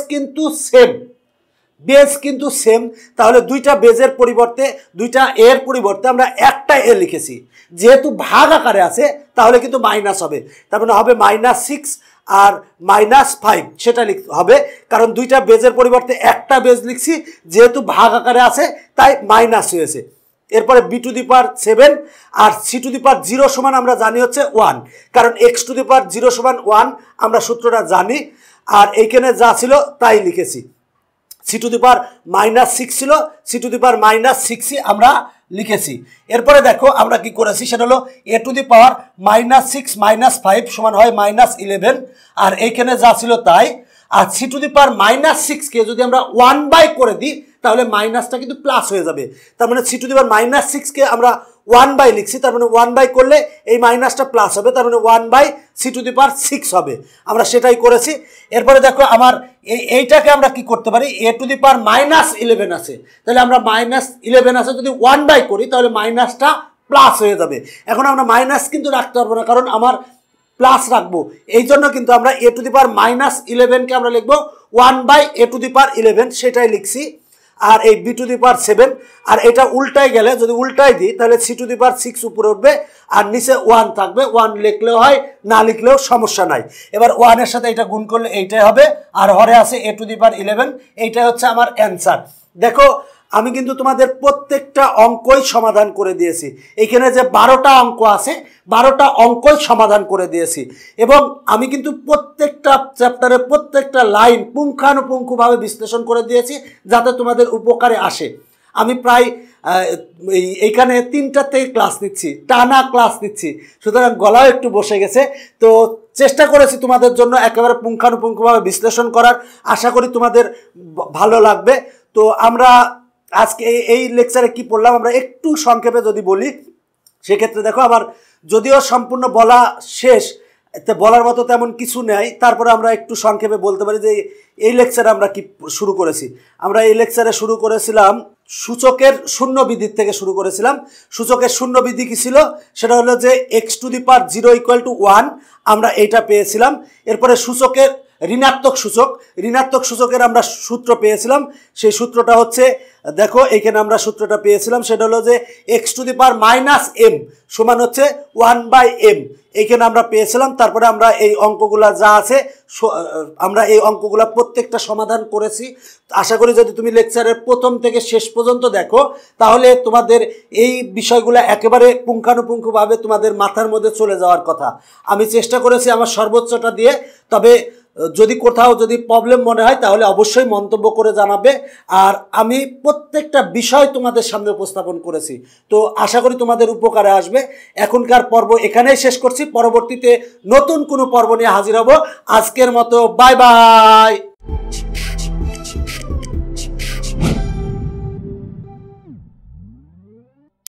কিন্তু সেম, তাহলে দুইটা বেজের পরিবর্তে দুইটা এর পরিবর্তে আমরা একটা এ লিখেছি, যেহেতু ভাগ আকারে আছে তাহলে কিন্তু মাইনাস হবে, তার মানে হবে -6 আর -5 সেটা লিখতে হবে, কারণ দুইটা বেজের পরিবর্তে একটা বেজ লিখছি, যেহেতু ভাগ আকারে আছে তাই মাইনাস হয়েছে। এরপরে b⁷ আর c⁵ সমান আমরা জানি হচ্ছে 1, কারণ x⁵ সমান 1 আমরা সূত্রটা জানি। আর এইখানে যা ছিল তাই লিখেছি, c⁻6 ছিল, c⁻6ই আমরা লিখেছি। এরপরে দেখো আমরা কি করেছি সেটা হলো a⁻6 - 5 সমান হয় -11, আর এইখানে যা ছিল তাই। আর c⁻6 কে যদি আমরা 1 করে দিই তাহলে মাইনাসটা কিন্তু প্লাস হয়ে যাবে, তার মানে c⁻6 কে আমরা 1 লিখছি, তার মানে 1 করলে এই মাইনাসটা প্লাস হবে, তার মানে 1/c⁶ হবে, আমরা সেটাই করেছি। এরপরে দেখো আমার এইটাকে আমরা কি করতে পারি, a⁻11 আছে, তাহলে আমরা -11 আছে যদি 1 করি তাহলে মাইনাসটা প্লাস হয়ে যাবে। এখন আমরা মাইনাস কিন্তু রাখতে পারবো না, কারণ আমার প্লাস রাখবো, এই জন্য কিন্তু আমরা a⁻11 কে আমরা লিখবো 1/a⁻11, সেটাই লিখছি। আর এই b⁷, আর এটা উল্টাই গেলে যদি উল্টাই দিই তাহলে c⁶ উপরে উঠবে আর নিচে 1 থাকবে, 1 লিখলেও হয় না লিখলেও সমস্যা নাই। এবার 1 এর সাথে এটা গুণ করলে এইটাই হবে, আর হরে আছে a⁻11, এইটাই হচ্ছে আমার অ্যান্সার। দেখো আমি কিন্তু তোমাদের প্রত্যেকটা অঙ্কই সমাধান করে দিয়েছি, এখানে যে 12টা অঙ্ক আছে 12টা অঙ্কই সমাধান করে দিয়েছি, এবং আমি কিন্তু প্রত্যেকটা চ্যাপ্টারে প্রত্যেকটা লাইন পুঙ্খানুপুঙ্খভাবে বিশ্লেষণ করে দিয়েছি যাতে তোমাদের উপকারে আসে। আমি প্রায় এইখানে 3টা থেকে ক্লাস নিচ্ছি, টানা ক্লাস নিচ্ছি, সুতরাং গলাও একটু বসে গেছে, তো চেষ্টা করেছি তোমাদের জন্য একেবারে পুঙ্খানুপুঙ্খভাবে বিশ্লেষণ করার, আশা করি তোমাদের ভালো লাগবে। তো আমরা আজকে এই লেকচারে কি পড়লাম আমরা একটু সংক্ষেপে যদি বলি, সেক্ষেত্রে দেখো আমার যদিও সম্পূর্ণ বলা শেষ, এতে বলার মতো তেমন কিছু নেই, তারপরে আমরা একটু সংক্ষেপে বলতে পারি যে এই লেকচারে আমরা কি শুরু করেছি। আমরা এই লেকচারে শুরু করেছিলাম সূচকের শূন্যবিধির থেকে শুরু করেছিলাম। সূচকের শূন্যবিধি কি ছিল, সেটা হলো যে x⁻0 = 1, আমরা এইটা পেয়েছিলাম। এরপরে সূচকের ঋণাত্মক সূচকের আমরা সূত্র পেয়েছিলাম, সেই সূত্রটা হচ্ছে দেখো এখানে আমরা সূত্রটা পেয়েছিলাম, সেটা হলো যে x⁻m সমান হচ্ছে 1/m। এইখানে আমরা পেয়েছিলাম। তারপরে আমরা এই অঙ্কগুলা যা আছে আমরা এই অঙ্কগুলা প্রত্যেকটা সমাধান করেছি। আশা করি যদি তুমি লেকচারের প্রথম থেকে শেষ পর্যন্ত দেখো তাহলে তোমাদের এই বিষয়গুলো একেবারে পুঙ্খানুপুঙ্খভাবে তোমাদের মাথার মধ্যে চলে যাওয়ার কথা। আমি চেষ্টা করেছি আমার সর্বোচ্চটা দিয়ে। তবে যদি কোথাও যদি প্রবলেম মনে হয় তাহলে অবশ্যই মন্তব্য করে জানাবে। আর আমি প্রত্যেকটা বিষয় তোমাদের সামনে উপস্থাপন করেছি, তো আশা করি তোমাদের উপকারে আসবে। এখনকার পর্ব এখানেই শেষ করছি, পরবর্তীতে নতুন কোনো পর্ব নিয়ে হাজির হব। আজকের মতো বাই বাই।